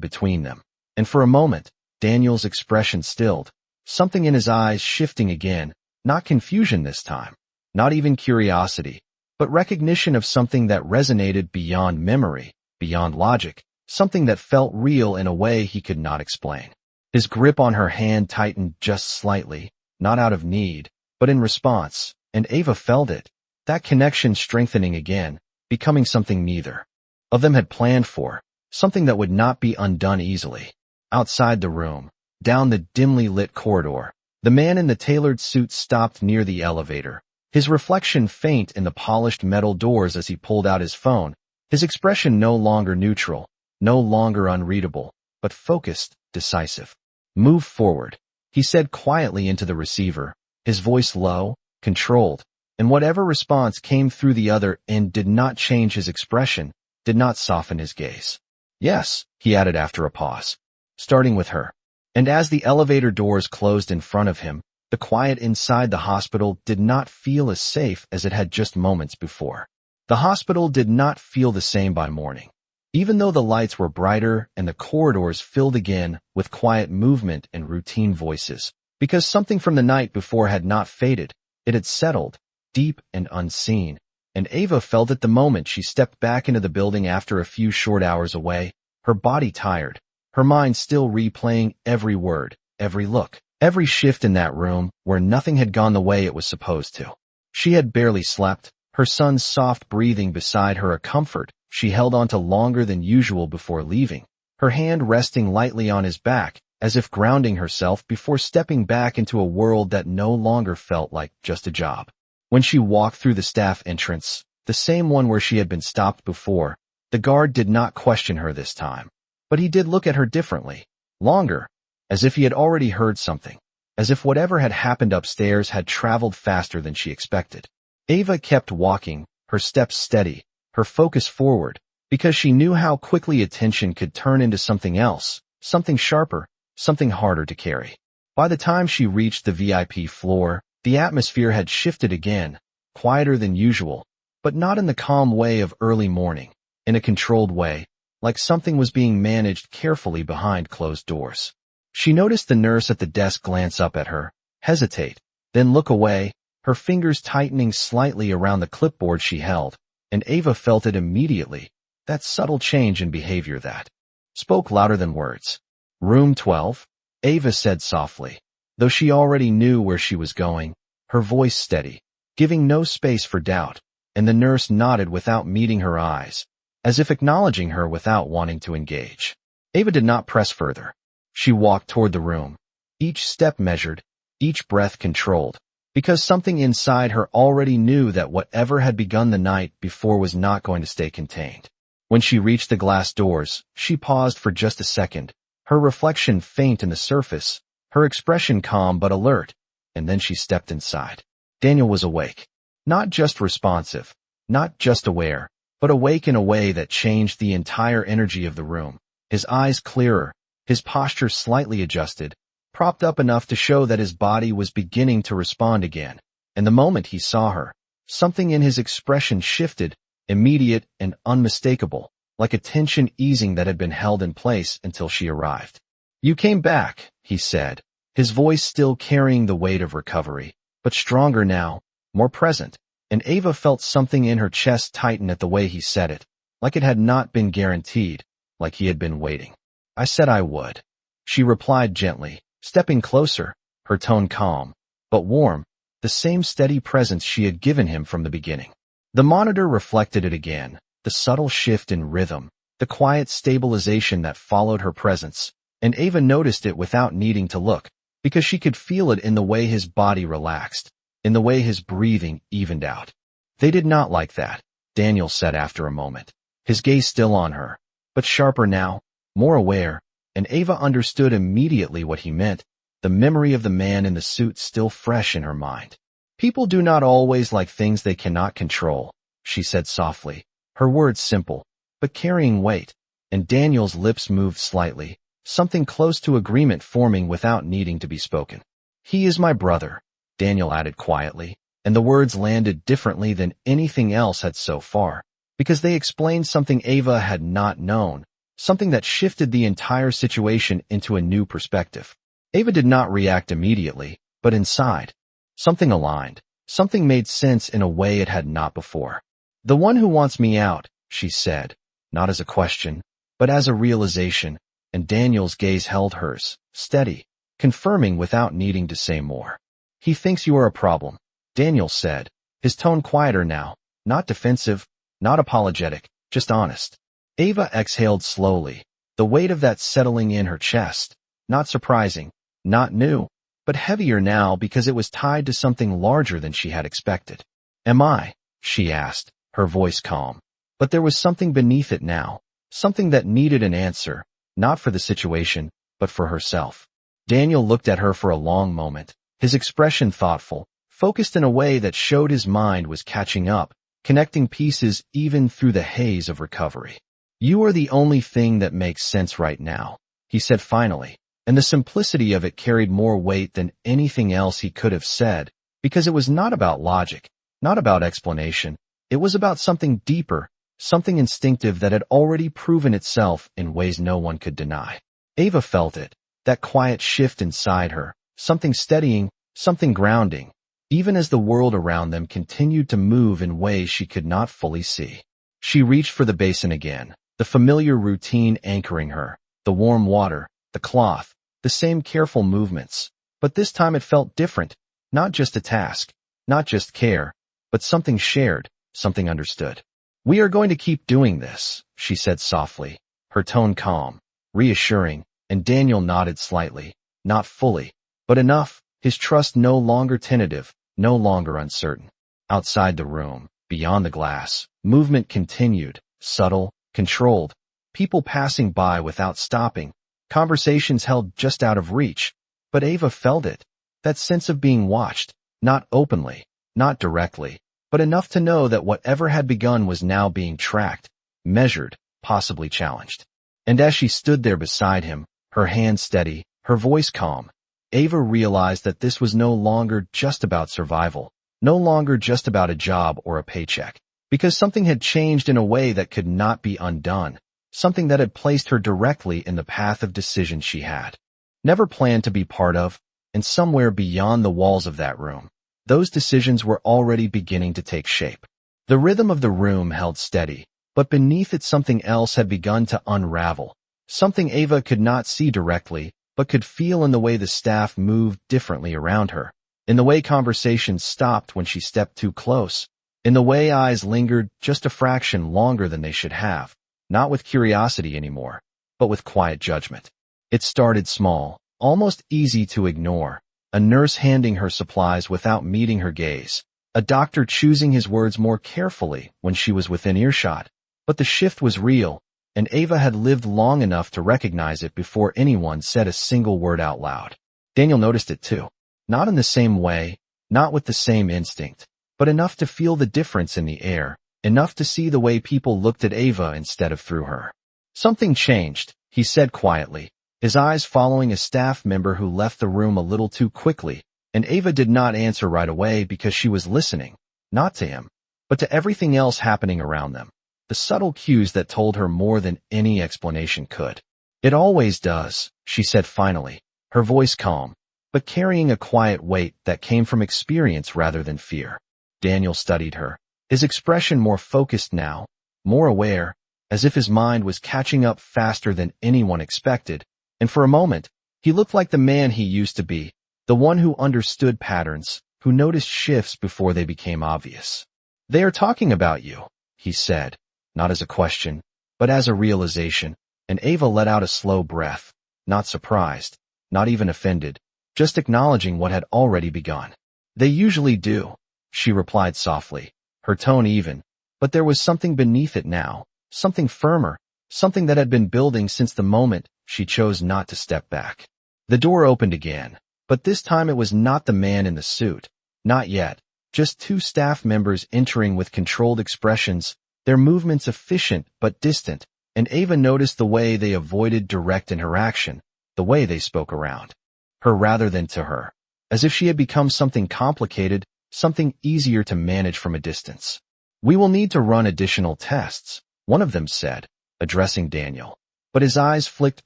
between them, and for a moment, Daniel's expression stilled, something in his eyes shifting again, not confusion this time, not even curiosity, but recognition of something that resonated beyond memory, beyond logic, something that felt real in a way he could not explain. His grip on her hand tightened just slightly, not out of need, but in response, and Ava felt it, that connection strengthening again, becoming something neither of them had planned for, something that would not be undone easily. Outside the room, down the dimly lit corridor, the man in the tailored suit stopped near the elevator, his reflection faint in the polished metal doors as he pulled out his phone, his expression no longer neutral, no longer unreadable, but focused, decisive. "Move forward," he said quietly into the receiver, his voice low, controlled, and whatever response came through the other end did not change his expression, did not soften his gaze. "Yes," he added after a pause, starting with her. And as the elevator doors closed in front of him, the quiet inside the hospital did not feel as safe as it had just moments before. The hospital did not feel the same by morning. Even though the lights were brighter and the corridors filled again with quiet movement and routine voices, because something from the night before had not faded, it had settled, deep and unseen, and Ava felt it the moment she stepped back into the building after a few short hours away, her body tired, her mind still replaying every word, every look, every shift in that room where nothing had gone the way it was supposed to. She had barely slept, her son's soft breathing beside her a comfort she held on to longer than usual before leaving, her hand resting lightly on his back, as if grounding herself before stepping back into a world that no longer felt like just a job. When she walked through the staff entrance, the same one where she had been stopped before, the guard did not question her this time. But he did look at her differently, longer, as if he had already heard something, as if whatever had happened upstairs had traveled faster than she expected. Ava kept walking, her steps steady, her focus forward, because she knew how quickly attention could turn into something else, something sharper, something harder to carry. By the time she reached the VIP floor, the atmosphere had shifted again, quieter than usual, but not in the calm way of early morning, in a controlled way, like something was being managed carefully behind closed doors. She noticed the nurse at the desk glance up at her, hesitate, then look away, her fingers tightening slightly around the clipboard she held, and Ava felt it immediately, that subtle change in behavior that spoke louder than words. "Room 12, Ava said softly, though she already knew where she was going, her voice steady, giving no space for doubt, and the nurse nodded without meeting her eyes, as if acknowledging her without wanting to engage. Ava did not press further. She walked toward the room, each step measured, each breath controlled, because something inside her already knew that whatever had begun the night before was not going to stay contained. When she reached the glass doors, she paused for just a second, her reflection faint in the surface, her expression calm but alert, and then she stepped inside. Daniel was awake. Not just responsive, not just aware, but awake in a way that changed the entire energy of the room. His eyes clearer, his posture slightly adjusted, propped up enough to show that his body was beginning to respond again. And the moment he saw her, something in his expression shifted, immediate and unmistakable, like a tension easing that had been held in place until she arrived. "You came back," he said, his voice still carrying the weight of recovery, but stronger now, more present, and Ava felt something in her chest tighten at the way he said it, like it had not been guaranteed, like he had been waiting. "I said I would," she replied gently, stepping closer, her tone calm, but warm, the same steady presence she had given him from the beginning. The monitor reflected it again, the subtle shift in rhythm, the quiet stabilization that followed her presence, and Ava noticed it without needing to look, because she could feel it in the way his body relaxed, in the way his breathing evened out. "They did not like that," Daniel said after a moment, his gaze still on her, but sharper now, more aware, and Ava understood immediately what he meant, the memory of the man in the suit still fresh in her mind. "People do not always like things they cannot control," she said softly, her words simple, but carrying weight, and Daniel's lips moved slightly, something close to agreement forming without needing to be spoken. "He is my brother," Daniel added quietly, and the words landed differently than anything else had so far, because they explained something Ava had not known, something that shifted the entire situation into a new perspective. Ava did not react immediately, but inside, something aligned, something made sense in a way it had not before. "The one who wants me out," she said, not as a question, but as a realization, and Daniel's gaze held hers, steady, confirming without needing to say more. "He thinks you are a problem," Daniel said, his tone quieter now, not defensive, not apologetic, just honest. Ava exhaled slowly, the weight of that settling in her chest, not surprising, not new, but heavier now because it was tied to something larger than she had expected. "Am I?" she asked, her voice calm. But there was something beneath it now, something that needed an answer, not for the situation, but for herself. Daniel looked at her for a long moment, his expression thoughtful, focused in a way that showed his mind was catching up, connecting pieces even through the haze of recovery. "You are the only thing that makes sense right now," he said finally, and the simplicity of it carried more weight than anything else he could have said, because it was not about logic, not about explanation, it was about something deeper, something instinctive that had already proven itself in ways no one could deny. Ava felt it, that quiet shift inside her, something steadying, something grounding, even as the world around them continued to move in ways she could not fully see. She reached for the basin again, the familiar routine anchoring her, the warm water, the cloth, the same careful movements, but this time it felt different, not just a task, not just care, but something shared, something understood. "We are going to keep doing this," she said softly, her tone calm, reassuring, and Daniel nodded slightly, not fully, but enough, his trust no longer tentative, no longer uncertain. Outside the room, beyond the glass, movement continued, subtle, controlled, people passing by without stopping, conversations held just out of reach, but Ava felt it, that sense of being watched, not openly, not directly, but enough to know that whatever had begun was now being tracked, measured, possibly challenged. And as she stood there beside him, her hand steady, her voice calm, Ava realized that this was no longer just about survival, no longer just about a job or a paycheck, because something had changed in a way that could not be undone, something that had placed her directly in the path of decisions she had never planned to be part of, and somewhere beyond the walls of that room, those decisions were already beginning to take shape. The rhythm of the room held steady, but beneath it something else had begun to unravel, something Ava could not see directly, but could feel in the way the staff moved differently around her, in the way conversations stopped when she stepped too close, in the way eyes lingered just a fraction longer than they should have, not with curiosity anymore, but with quiet judgment. It started small, almost easy to ignore. A nurse handing her supplies without meeting her gaze. A doctor choosing his words more carefully when she was within earshot. But the shift was real, and Ava had lived long enough to recognize it before anyone said a single word out loud. Daniel noticed it too. Not in the same way, not with the same instinct, but enough to feel the difference in the air, enough to see the way people looked at Ava instead of through her. Something changed, he said quietly, his eyes following a staff member who left the room a little too quickly, and Ava did not answer right away because she was listening, not to him, but to everything else happening around them. The subtle cues that told her more than any explanation could. It always does, she said finally, her voice calm, but carrying a quiet weight that came from experience rather than fear. Daniel studied her, his expression more focused now, more aware, as if his mind was catching up faster than anyone expected, and for a moment, he looked like the man he used to be, the one who understood patterns, who noticed shifts before they became obvious. "They are talking about you," he said, not as a question, but as a realization, and Ava let out a slow breath, not surprised, not even offended, just acknowledging what had already begun. "They usually do," she replied softly, her tone even, but there was something beneath it now, something firmer, something that had been building since the moment she chose not to step back. The door opened again, but this time it was not the man in the suit, not yet, just two staff members entering with controlled expressions, their movements efficient but distant, and Ava noticed the way they avoided direct interaction, the way they spoke around her rather than to her, as if she had become something complicated, something easier to manage from a distance. "We will need to run additional tests," one of them said, addressing Daniel, but his eyes flicked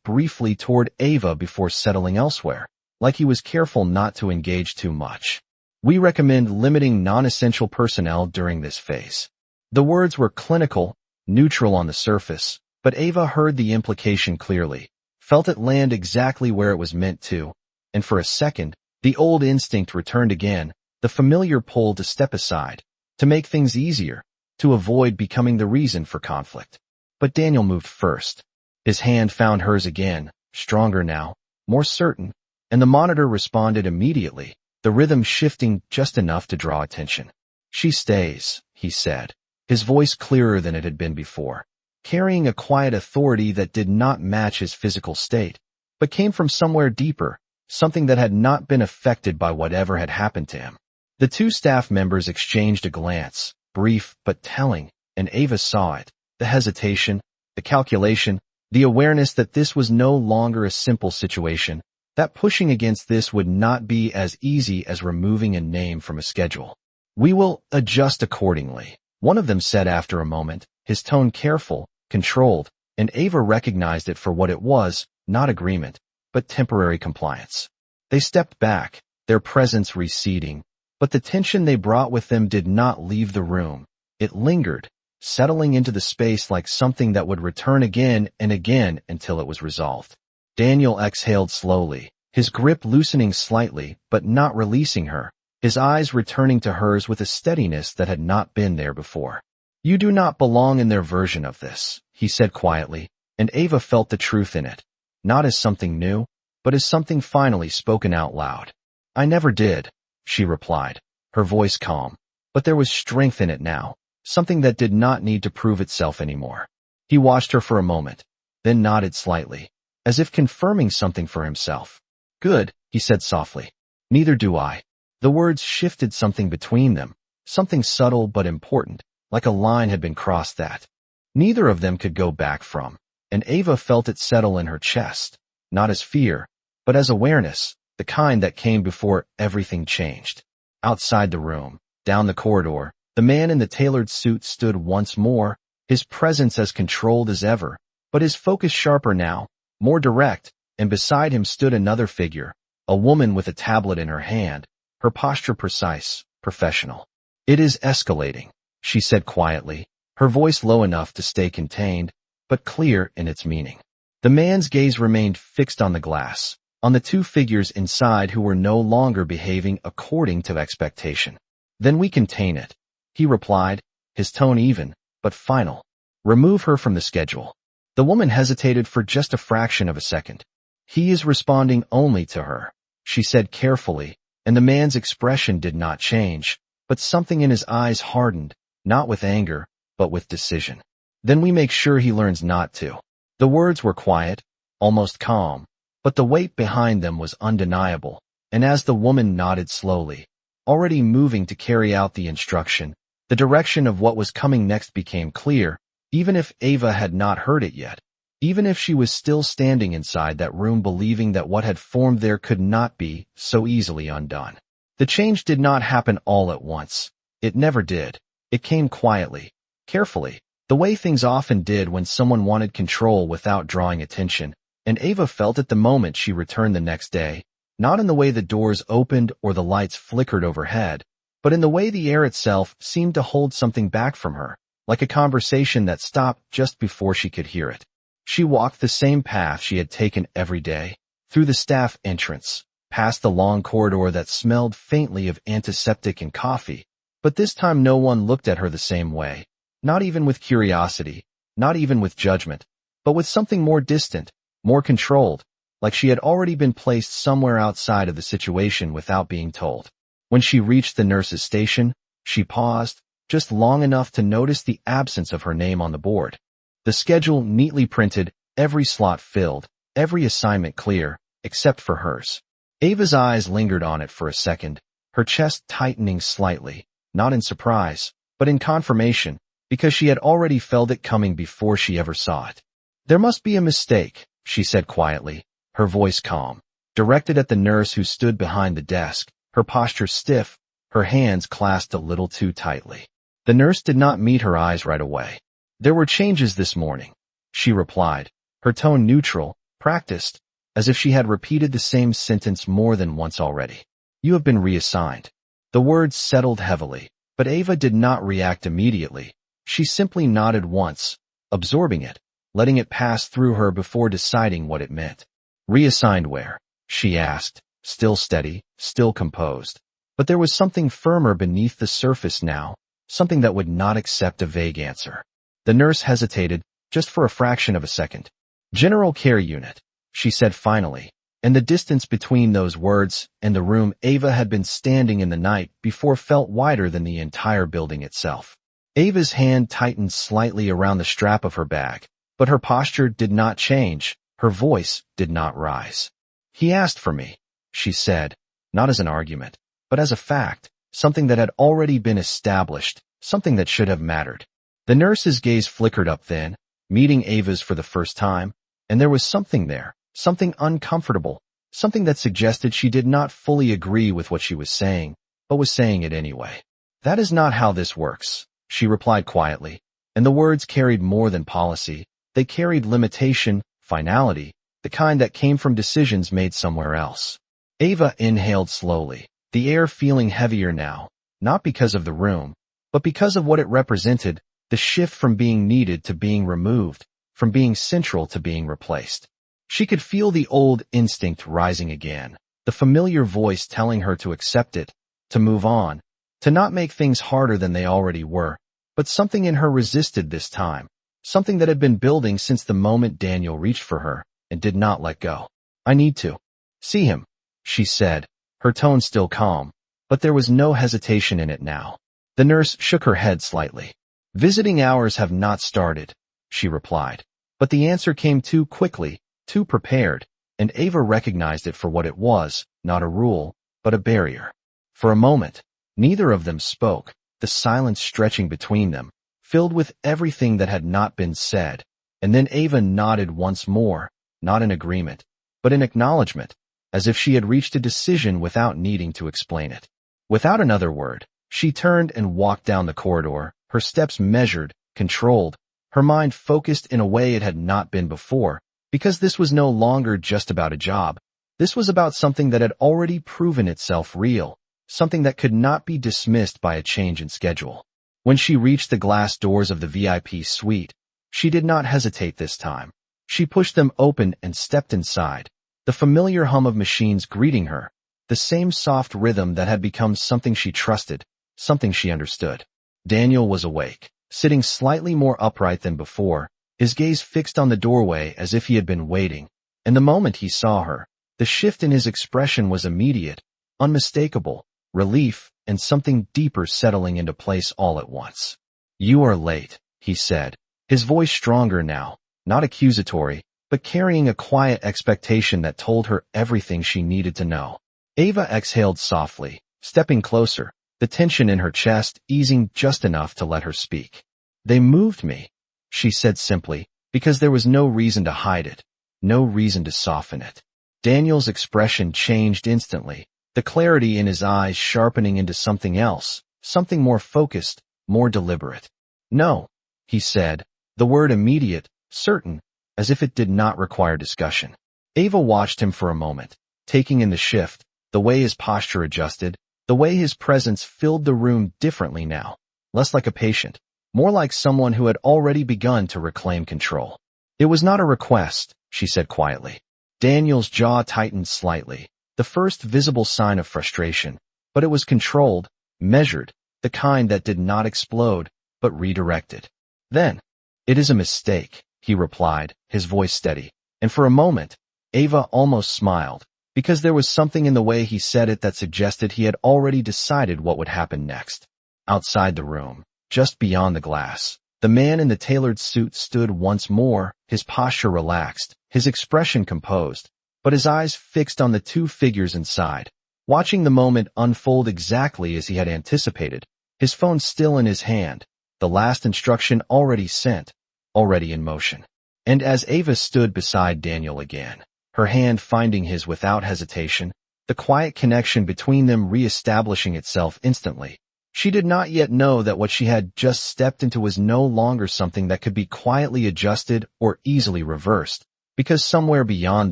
briefly toward Ava before settling elsewhere, like he was careful not to engage too much. "We recommend limiting non-essential personnel during this phase." The words were clinical, neutral on the surface, but Ava heard the implication clearly, felt it land exactly where it was meant to, and for a second, the old instinct returned again, the familiar pull to step aside, to make things easier, to avoid becoming the reason for conflict. But Daniel moved first. His hand found hers again, stronger now, more certain, and the monitor responded immediately, the rhythm shifting just enough to draw attention. "She stays," he said, his voice clearer than it had been before, carrying a quiet authority that did not match his physical state, but came from somewhere deeper, something that had not been affected by whatever had happened to him. The two staff members exchanged a glance, brief but telling, and Ava saw it, the hesitation, the calculation, the awareness that this was no longer a simple situation, that pushing against this would not be as easy as removing a name from a schedule. "We will adjust accordingly," one of them said after a moment, his tone careful, controlled, and Ava recognized it for what it was, not agreement, but temporary compliance. They stepped back, their presence receding, but the tension they brought with them did not leave the room. It lingered, settling into the space like something that would return again and again until it was resolved. Daniel exhaled slowly, his grip loosening slightly but not releasing her, his eyes returning to hers with a steadiness that had not been there before. "You do not belong in their version of this," he said quietly, and Ava felt the truth in it, not as something new, but as something finally spoken out loud. "I never did," she replied, her voice calm, but there was strength in it now, something that did not need to prove itself anymore. He watched her for a moment, then nodded slightly, as if confirming something for himself. "Good," he said softly. "Neither do I." The words shifted something between them, something subtle but important, like a line had been crossed that neither of them could go back from, and Ava felt it settle in her chest, not as fear, but as awareness, the kind that came before everything changed. Outside the room, down the corridor, the man in the tailored suit stood once more, his presence as controlled as ever, but his focus sharper now, more direct, and beside him stood another figure, a woman with a tablet in her hand, her posture precise, professional. "It is escalating," she said quietly, her voice low enough to stay contained, but clear in its meaning. The man's gaze remained fixed on the glass, on the two figures inside who were no longer behaving according to expectation. "Then we contain it," he replied, his tone even, but final. "Remove her from the schedule." The woman hesitated for just a fraction of a second. He is responding only to her, she said carefully, and the man's expression did not change, but something in his eyes hardened, not with anger, but with decision. Then we make sure he learns not to. The words were quiet, almost calm, but the weight behind them was undeniable, and as the woman nodded slowly, already moving to carry out the instruction, the direction of what was coming next became clear, even if Ava had not heard it yet, even if she was still standing inside that room believing that what had formed there could not be so easily undone. The change did not happen all at once. It never did. It came quietly, carefully, the way things often did when someone wanted control without drawing attention, and Ava felt it the moment she returned the next day, not in the way the doors opened or the lights flickered overhead, but in the way the air itself seemed to hold something back from her, like a conversation that stopped just before she could hear it. She walked the same path she had taken every day, through the staff entrance, past the long corridor that smelled faintly of antiseptic and coffee, but this time no one looked at her the same way, not even with curiosity, not even with judgment, but with something more distant, more controlled, like she had already been placed somewhere outside of the situation without being told. When she reached the nurse's station, she paused, just long enough to notice the absence of her name on the board. The schedule neatly printed, every slot filled, every assignment clear, except for hers. Ava's eyes lingered on it for a second, her chest tightening slightly, not in surprise, but in confirmation, because she had already felt it coming before she ever saw it. There must be a mistake, she said quietly, her voice calm, directed at the nurse who stood behind the desk, her posture stiff, her hands clasped a little too tightly. The nurse did not meet her eyes right away. There were changes this morning, she replied, her tone neutral, practiced, as if she had repeated the same sentence more than once already. You have been reassigned. The words settled heavily, but Ava did not react immediately. She simply nodded once, absorbing it, letting it pass through her before deciding what it meant. Reassigned where? She asked, still steady, still composed. But there was something firmer beneath the surface now, something that would not accept a vague answer. The nurse hesitated, just for a fraction of a second. General Care Unit, she said finally, and the distance between those words and the room Ava had been standing in the night before felt wider than the entire building itself. Ava's hand tightened slightly around the strap of her bag, but her posture did not change, her voice did not rise. He asked for me, she said, not as an argument, but as a fact, something that had already been established, something that should have mattered. The nurse's gaze flickered up then, meeting Ava's for the first time, and there was something there, something uncomfortable, something that suggested she did not fully agree with what she was saying, but was saying it anyway. That is not how this works, she replied quietly, and the words carried more than policy, they carried limitation, finality, the kind that came from decisions made somewhere else. Ava inhaled slowly, the air feeling heavier now, not because of the room, but because of what it represented, the shift from being needed to being removed, from being central to being replaced. She could feel the old instinct rising again, the familiar voice telling her to accept it, to move on, to not make things harder than they already were, but something in her resisted this time, something that had been building since the moment Daniel reached for her and did not let go. I need to see him, she said, her tone still calm, but there was no hesitation in it now. The nurse shook her head slightly. Visiting hours have not started, she replied, but the answer came too quickly, too prepared, and Ava recognized it for what it was, not a rule, but a barrier. For a moment, neither of them spoke, the silence stretching between them, filled with everything that had not been said, and then Ava nodded once more, not in agreement, but in acknowledgement, as if she had reached a decision without needing to explain it. Without another word, she turned and walked down the corridor, her steps measured, controlled, her mind focused in a way it had not been before, because this was no longer just about a job. This was about something that had already proven itself real, something that could not be dismissed by a change in schedule. When she reached the glass doors of the VIP suite, she did not hesitate this time. She pushed them open and stepped inside, the familiar hum of machines greeting her, the same soft rhythm that had become something she trusted, something she understood. Daniel was awake, sitting slightly more upright than before, his gaze fixed on the doorway as if he had been waiting, And the moment he saw her, the shift in his expression was immediate, unmistakable, relief, and something deeper settling into place all at once. "You are late," he said, his voice stronger now, not accusatory, but carrying a quiet expectation that told her everything she needed to know. Ava exhaled softly, stepping closer, the tension in her chest easing just enough to let her speak. "They moved me," she said simply, because there was no reason to hide it, no reason to soften it. Daniel's expression changed instantly, the clarity in his eyes sharpening into something else, something more focused, more deliberate. "No," he said, the word immediate, certain, as if it did not require discussion. Ava watched him for a moment, taking in the shift, the way his posture adjusted, the way his presence filled the room differently now, less like a patient, more like someone who had already begun to reclaim control. "It was not a request," she said quietly. Daniel's jaw tightened slightly, the first visible sign of frustration, but it was controlled, measured, the kind that did not explode, but redirected. "Then, it is a mistake," he replied, his voice steady, and for a moment, Ava almost smiled, because there was something in the way he said it that suggested he had already decided what would happen next. Outside the room, just beyond the glass, the man in the tailored suit stood once more, his posture relaxed, his expression composed, but his eyes fixed on the two figures inside, watching the moment unfold exactly as he had anticipated, his phone still in his hand, the last instruction already sent, already in motion. And as Ava stood beside Daniel again, her hand finding his without hesitation, the quiet connection between them re-establishing itself instantly, she did not yet know that what she had just stepped into was no longer something that could be quietly adjusted or easily reversed, because somewhere beyond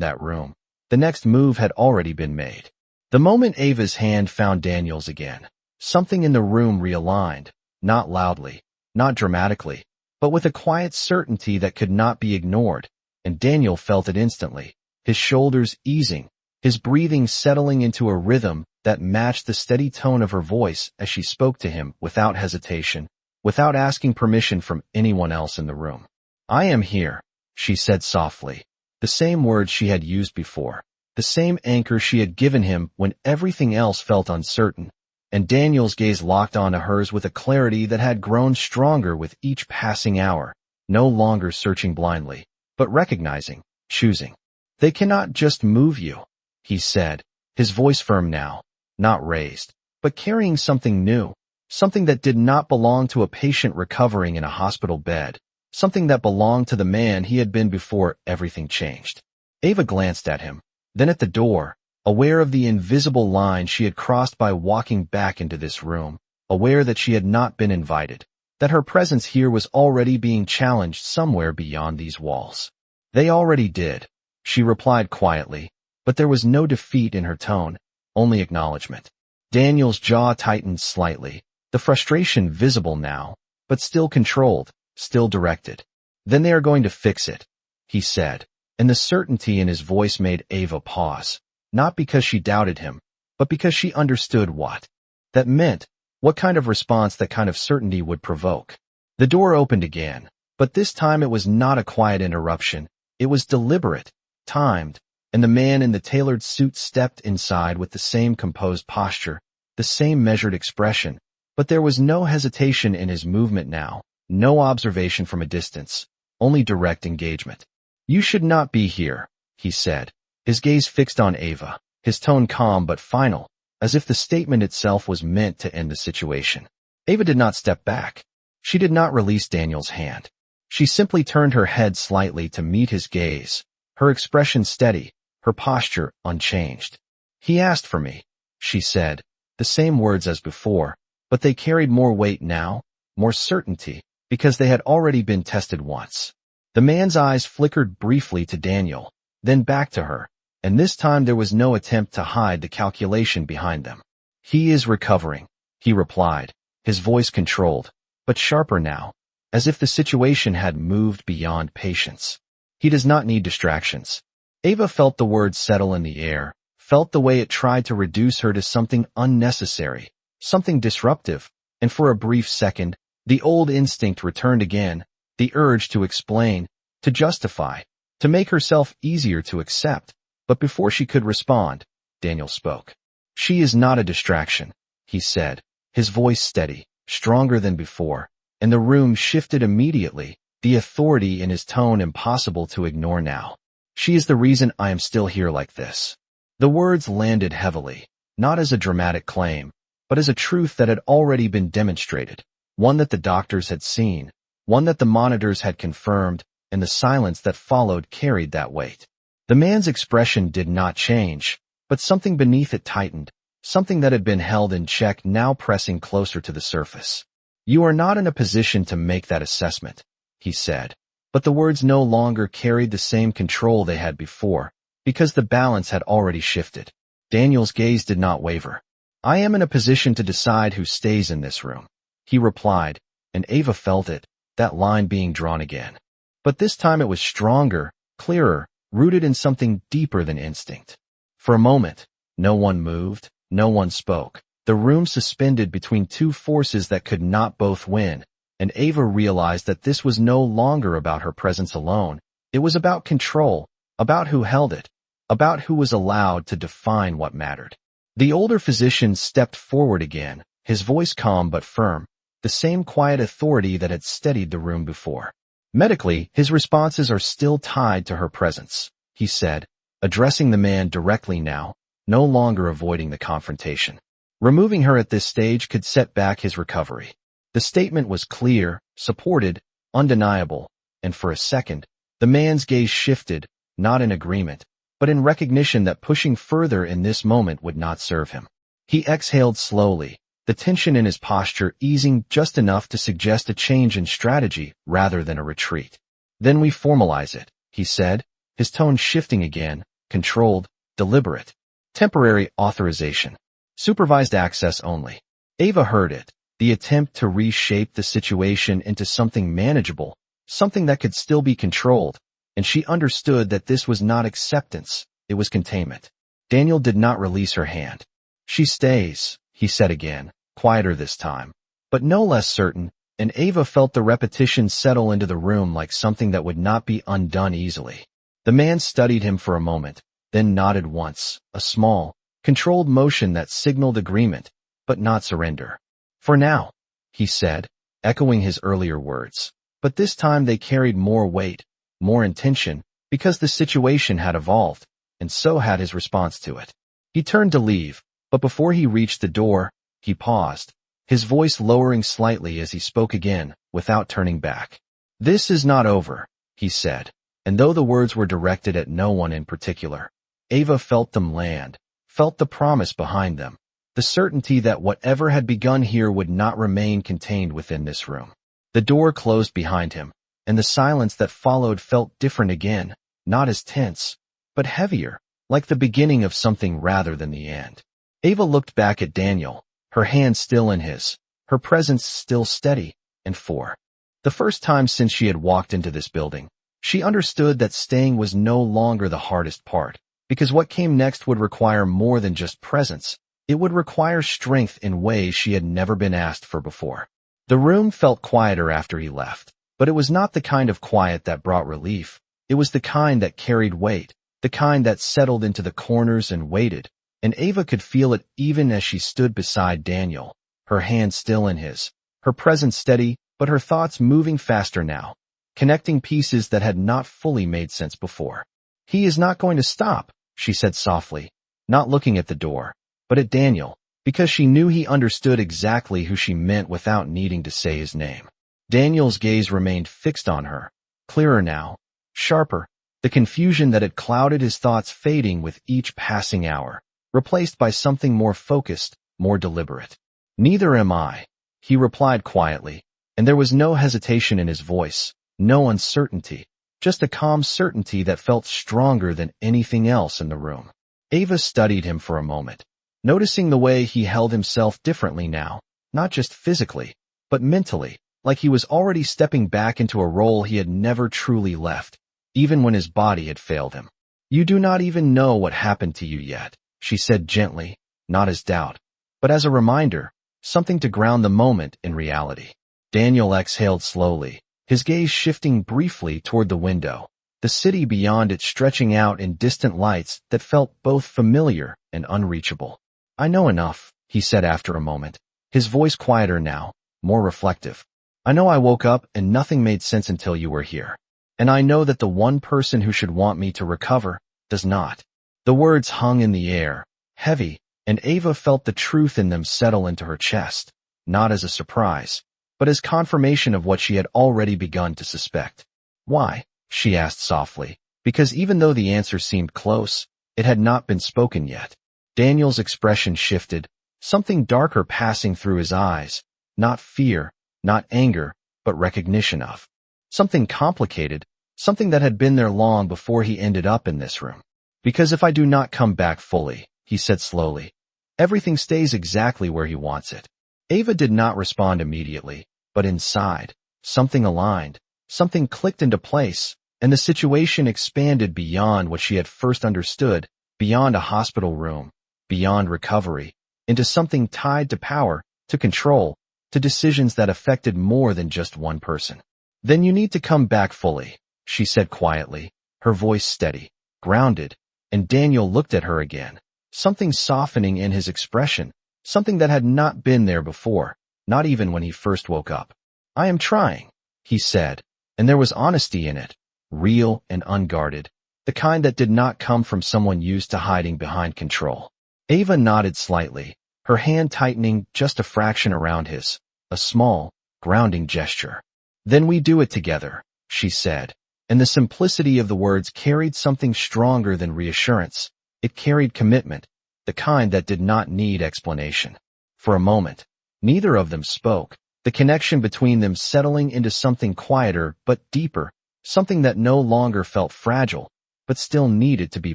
that room, the next move had already been made. The moment Ava's hand found Daniel's again, something in the room realigned, not loudly, not dramatically, but with a quiet certainty that could not be ignored, and Daniel felt it instantly, his shoulders easing, his breathing settling into a rhythm that matched the steady tone of her voice as she spoke to him without hesitation, without asking permission from anyone else in the room. "I am here," she said softly, the same words she had used before, the same anchor she had given him when everything else felt uncertain, and Daniel's gaze locked onto hers with a clarity that had grown stronger with each passing hour, no longer searching blindly, but recognizing, choosing. "They cannot just move you," he said, his voice firm now, not raised, but carrying something new, something that did not belong to a patient recovering in a hospital bed, something that belonged to the man he had been before everything changed. Ava glanced at him, then at the door, aware of the invisible line she had crossed by walking back into this room, aware that she had not been invited, that her presence here was already being challenged somewhere beyond these walls. "They already did," she replied quietly, but there was no defeat in her tone, only acknowledgement. Daniel's jaw tightened slightly, the frustration visible now, but still controlled, still directed. "Then they are going to fix it," he said, and the certainty in his voice made Ava pause, not because she doubted him, but because she understood what that meant, what kind of response that kind of certainty would provoke. The door opened again, but this time it was not a quiet interruption, it was deliberate, timed, and the man in the tailored suit stepped inside with the same composed posture, the same measured expression, but there was no hesitation in his movement now, no observation from a distance, only direct engagement. "You should not be here," he said, his gaze fixed on Ava, his tone calm but final, as if the statement itself was meant to end the situation. Ava did not step back. She did not release Daniel's hand. She simply turned her head slightly to meet his gaze, her expression steady, her posture unchanged. "He asked for me," she said, the same words as before, but they carried more weight now, more certainty, because they had already been tested once. The man's eyes flickered briefly to Daniel, then back to her, and this time there was no attempt to hide the calculation behind them. "He is recovering," he replied, his voice controlled, but sharper now, as if the situation had moved beyond patience. "He does not need distractions." Ava felt the words settle in the air, felt the way it tried to reduce her to something unnecessary, something disruptive, and for a brief second, the old instinct returned again, the urge to explain, to justify, to make herself easier to accept. But before she could respond, Daniel spoke. "She is not a distraction," he said, his voice steady, stronger than before, and the room shifted immediately, the authority in his tone impossible to ignore now. "She is the reason I am still here like this." The words landed heavily, not as a dramatic claim, but as a truth that had already been demonstrated, one that the doctors had seen, one that the monitors had confirmed, and the silence that followed carried that weight. The man's expression did not change, but something beneath it tightened, something that had been held in check now pressing closer to the surface. "You are not in a position to make that assessment," he said, but the words no longer carried the same control they had before, because the balance had already shifted. Daniel's gaze did not waver. "I am in a position to decide who stays in this room," he replied, and Ava felt it, that line being drawn again. But this time it was stronger, clearer, rooted in something deeper than instinct. For a moment, no one moved, no one spoke. The room suspended between two forces that could not both win, and Ava realized that this was no longer about her presence alone. It was about control, about who held it, about who was allowed to define what mattered. The older physician stepped forward again, his voice calm but firm, the same quiet authority that had steadied the room before. "Medically, his responses are still tied to her presence," he said, addressing the man directly now, no longer avoiding the confrontation. "Removing her at this stage could set back his recovery." The statement was clear, supported, undeniable, and for a second, the man's gaze shifted, not in agreement, but in recognition that pushing further in this moment would not serve him. He exhaled slowly, the tension in his posture easing just enough to suggest a change in strategy rather than a retreat. "Then we formalize it," he said, his tone shifting again, controlled, deliberate. "Temporary authorization. Supervised access only." Ava heard it, the attempt to reshape the situation into something manageable, something that could still be controlled, and she understood that this was not acceptance, it was containment. Daniel did not release her hand. "She stays," he said again, quieter this time, but no less certain, and Ava felt the repetition settle into the room like something that would not be undone easily. The man studied him for a moment, then nodded once, a small, controlled motion that signaled agreement, but not surrender. "For now," he said, echoing his earlier words, but this time they carried more weight, more intention, because the situation had evolved, and so had his response to it. He turned to leave, but before he reached the door, he paused, his voice lowering slightly as he spoke again, without turning back. "This is not over," he said, and though the words were directed at no one in particular, Ava felt them land, felt the promise behind them, the certainty that whatever had begun here would not remain contained within this room. The door closed behind him, and the silence that followed felt different again, not as tense, but heavier, like the beginning of something rather than the end. Ava looked back at Daniel, her hand still in his, her presence still steady, and for the first time since she had walked into this building, she understood that staying was no longer the hardest part, because what came next would require more than just presence. It would require strength in ways she had never been asked for before. The room felt quieter after he left, but it was not the kind of quiet that brought relief. It was the kind that carried weight, the kind that settled into the corners and waited, and Ava could feel it even as she stood beside Daniel, her hand still in his, her presence steady, but her thoughts moving faster now, connecting pieces that had not fully made sense before. "He is not going to stop," she said softly, not looking at the door, but at Daniel, because she knew he understood exactly who she meant without needing to say his name. Daniel's gaze remained fixed on her, clearer now, sharper, the confusion that had clouded his thoughts fading with each passing hour, replaced by something more focused, more deliberate. "Neither am I," he replied quietly, and there was no hesitation in his voice, no uncertainty, just a calm certainty that felt stronger than anything else in the room. Ava studied him for a moment, noticing the way he held himself differently now, not just physically, but mentally, like he was already stepping back into a role he had never truly left, even when his body had failed him. "You do not even know what happened to you yet," she said gently, not as doubt, but as a reminder, something to ground the moment in reality. Daniel exhaled slowly, his gaze shifting briefly toward the window, the city beyond it stretching out in distant lights that felt both familiar and unreachable. "I know enough," he said after a moment, his voice quieter now, more reflective. "I know I woke up and nothing made sense until you were here. And I know that the one person who should want me to recover does not." The words hung in the air, heavy, and Ava felt the truth in them settle into her chest, not as a surprise, but as confirmation of what she had already begun to suspect. "Why?" she asked softly, because even though the answer seemed close, it had not been spoken yet. Daniel's expression shifted, something darker passing through his eyes, not fear, not anger, but recognition of something complicated, something that had been there long before he ended up in this room. "Because if I do not come back fully," he said slowly, "everything stays exactly where he wants it." Ava did not respond immediately, but inside, something aligned, something clicked into place, and the situation expanded beyond what she had first understood, beyond a hospital room, beyond recovery, into something tied to power, to control, to decisions that affected more than just one person. "Then you need to come back fully," she said quietly, her voice steady, grounded, and Daniel looked at her again, something softening in his expression, something that had not been there before, not even when he first woke up. "I am trying," he said, and there was honesty in it, real and unguarded, the kind that did not come from someone used to hiding behind control. Ava nodded slightly, her hand tightening just a fraction around his, a small, grounding gesture. "Then we do it together," she said, and the simplicity of the words carried something stronger than reassurance. It carried commitment, the kind that did not need explanation. For a moment, neither of them spoke, the connection between them settling into something quieter but deeper, something that no longer felt fragile, but still needed to be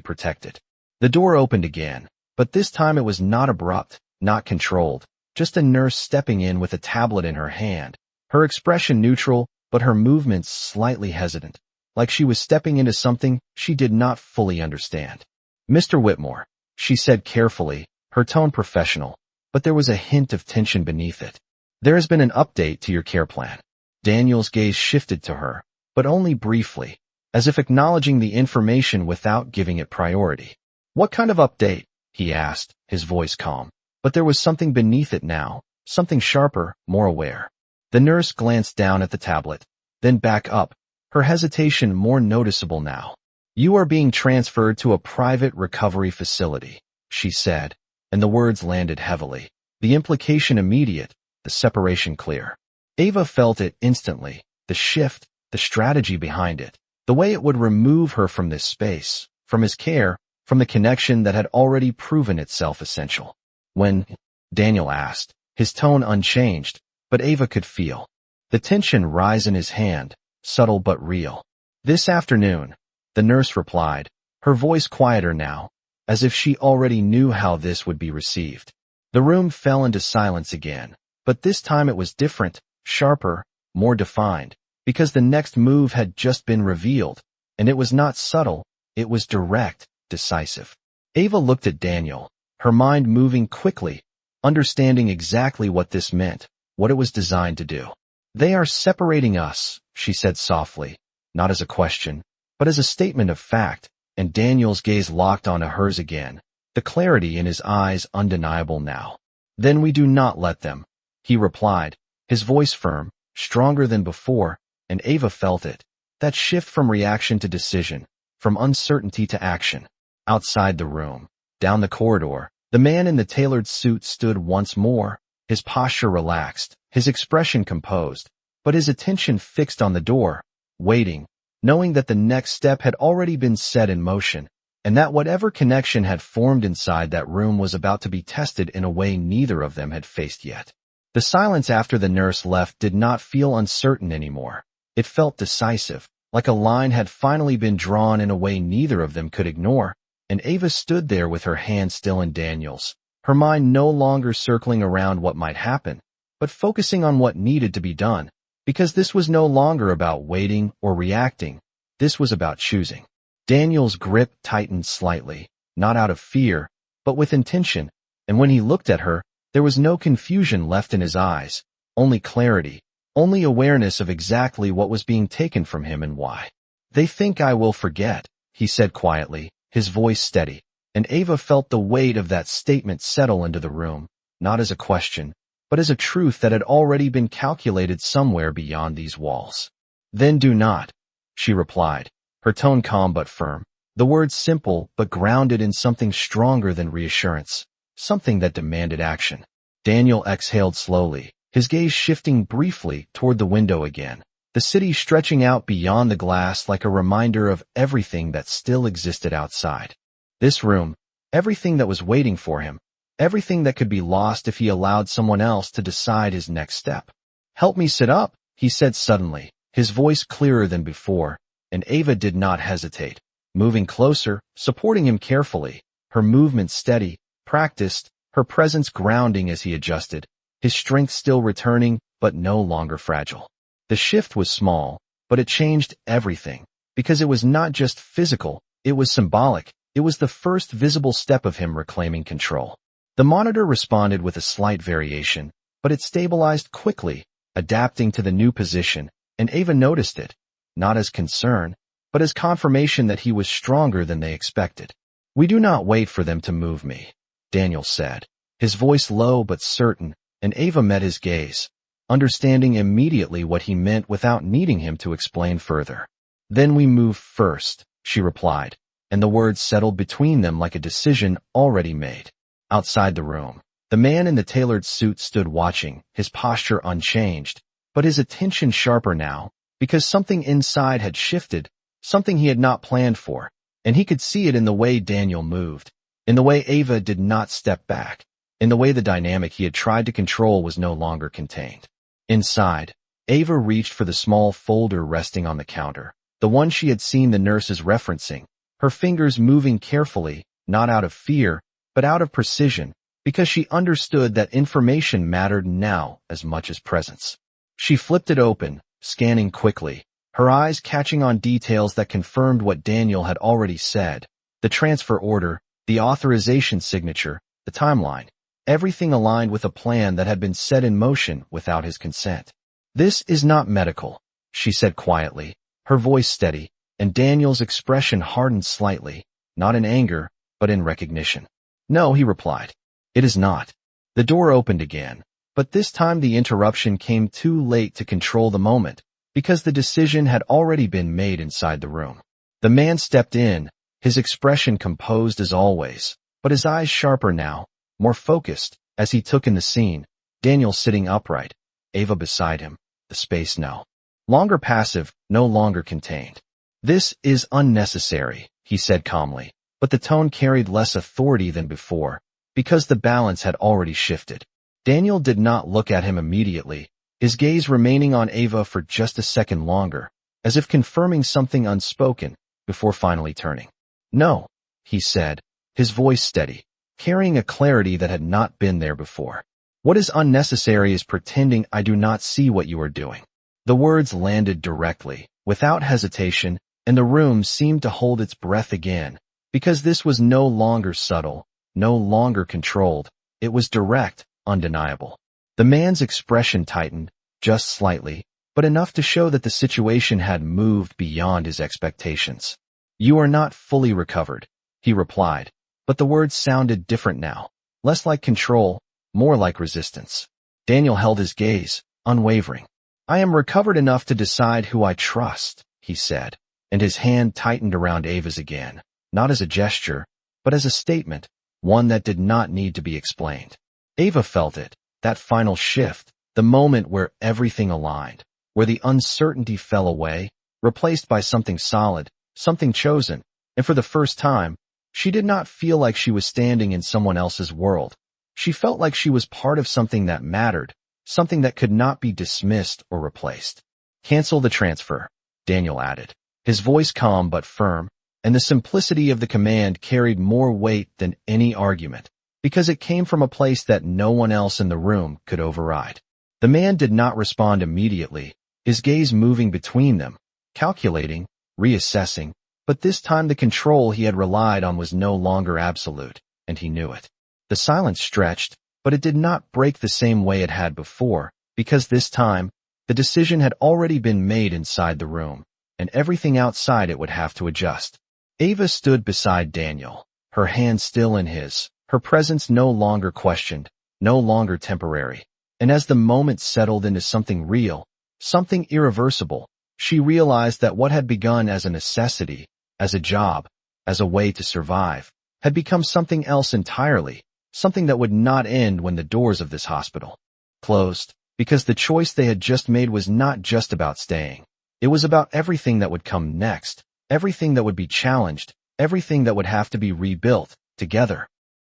protected. The door opened again, but this time it was not abrupt, not controlled, just a nurse stepping in with a tablet in her hand, her expression neutral, but her movements slightly hesitant, like she was stepping into something she did not fully understand. "Mr. Whitmore," she said carefully, her tone professional, but there was a hint of tension beneath it. "There has been an update to your care plan." Daniel's gaze shifted to her, but only briefly, as if acknowledging the information without giving it priority. "What kind of update?" he asked, his voice calm, but there was something beneath it now, something sharper, more aware. The nurse glanced down at the tablet, then back up, her hesitation more noticeable now. "You are being transferred to a private recovery facility," she said, and the words landed heavily, the implication immediate, the separation clear. Ava felt it instantly, the shift, the strategy behind it, the way it would remove her from this space, from his care, from the connection that had already proven itself essential. "When?" Daniel asked, his tone unchanged, but Ava could feel the tension rise in his hand, subtle but real. "This afternoon," the nurse replied, her voice quieter now, as if she already knew how this would be received. The room fell into silence again, but this time it was different, sharper, more defined, because the next move had just been revealed, and it was not subtle, it was direct, decisive. Ava looked at Daniel, her mind moving quickly, understanding exactly what this meant, what it was designed to do. "They are separating us," she said softly, not as a question, but as a statement of fact, and Daniel's gaze locked onto hers again, the clarity in his eyes undeniable now. "Then we do not let them," he replied, his voice firm, stronger than before, and Ava felt it, that shift from reaction to decision, from uncertainty to action. Outside the room, down the corridor, the man in the tailored suit stood once more, his posture relaxed, his expression composed, but his attention fixed on the door, waiting, knowing that the next step had already been set in motion, and that whatever connection had formed inside that room was about to be tested in a way neither of them had faced yet. The silence after the nurse left did not feel uncertain anymore. It felt decisive, like a line had finally been drawn in a way neither of them could ignore, and Ava stood there with her hand still in Daniel's, her mind no longer circling around what might happen, but focusing on what needed to be done, because this was no longer about waiting or reacting, this was about choosing. Daniel's grip tightened slightly, not out of fear, but with intention, and when he looked at her, there was no confusion left in his eyes, only clarity, only awareness of exactly what was being taken from him and why. They think I will forget, he said quietly, his voice steady, and Ava felt the weight of that statement settle into the room, not as a question, but as a truth that had already been calculated somewhere beyond these walls. Then do not, she replied, her tone calm but firm, the words simple but grounded in something stronger than reassurance, something that demanded action. Daniel exhaled slowly, his gaze shifting briefly toward the window again, the city stretching out beyond the glass like a reminder of everything that still existed outside. This room, everything that was waiting for him, everything that could be lost if he allowed someone else to decide his next step. Help me sit up, he said suddenly, his voice clearer than before, and Ava did not hesitate, moving closer, supporting him carefully, her movements steady, practiced, her presence grounding as he adjusted, his strength still returning but no longer fragile. The shift was small, but it changed everything, because it was not just physical, it was symbolic, it was the first visible step of him reclaiming control. The monitor responded with a slight variation, but it stabilized quickly, adapting to the new position, and Ava noticed it, not as concern, but as confirmation that he was stronger than they expected. We do not wait for them to move me, Daniel said, his voice low but certain, and Ava met his gaze, understanding immediately what he meant without needing him to explain further. Then we move first, she replied, and the words settled between them like a decision already made. Outside the room, the man in the tailored suit stood watching, his posture unchanged, but his attention sharper now, because something inside had shifted, something he had not planned for, and he could see it in the way Daniel moved, in the way Ava did not step back, in the way the dynamic he had tried to control was no longer contained. Inside, Ava reached for the small folder resting on the counter, the one she had seen the nurses referencing, her fingers moving carefully, not out of fear, but out of precision, because she understood that information mattered now as much as presence. She flipped it open, scanning quickly, her eyes catching on details that confirmed what Daniel had already said, the transfer order, the authorization signature, the timeline, everything aligned with a plan that had been set in motion without his consent. This is not medical, she said quietly, her voice steady, and Daniel's expression hardened slightly, not in anger, but in recognition. No, he replied. It is not. The door opened again, but this time the interruption came too late to control the moment, because the decision had already been made inside the room. The man stepped in, his expression composed as always, but his eyes sharper now, more focused, as he took in the scene, Daniel sitting upright, Ava beside him, the space now longer passive, no longer contained. This is unnecessary, he said calmly, but the tone carried less authority than before, because the balance had already shifted. Daniel did not look at him immediately, his gaze remaining on Ava for just a second longer, as if confirming something unspoken, before finally turning. No, he said, his voice steady, carrying a clarity that had not been there before. What is unnecessary is pretending I do not see what you are doing. The words landed directly, without hesitation, and the room seemed to hold its breath again, because this was no longer subtle, no longer controlled, it was direct, undeniable. The man's expression tightened, just slightly, but enough to show that the situation had moved beyond his expectations. You are not fully recovered, he replied, but the words sounded different now, less like control, more like resistance. Daniel held his gaze, unwavering. I am recovered enough to decide who I trust, he said, and his hand tightened around Ava's again, not as a gesture, but as a statement, one that did not need to be explained. Ava felt it, that final shift, the moment where everything aligned, where the uncertainty fell away, replaced by something solid, something chosen, and for the first time, she did not feel like she was standing in someone else's world. She felt like she was part of something that mattered, something that could not be dismissed or replaced. Cancel the transfer, Daniel added, his voice calm but firm, and the simplicity of the command carried more weight than any argument, because it came from a place that no one else in the room could override. The man did not respond immediately, his gaze moving between them, calculating, reassessing, but this time the control he had relied on was no longer absolute, and he knew it. The silence stretched, but it did not break the same way it had before, because this time, the decision had already been made inside the room, and everything outside it would have to adjust. Ava stood beside Daniel, her hand still in his, her presence no longer questioned, no longer temporary. And as the moment settled into something real, something irreversible, she realized that what had begun as a necessity, as a job, as a way to survive, had become something else entirely, something that would not end when the doors of this hospital closed, because the choice they had just made was not just about staying. It was about everything that would come next, everything that would be challenged, everything that would have to be rebuilt, together.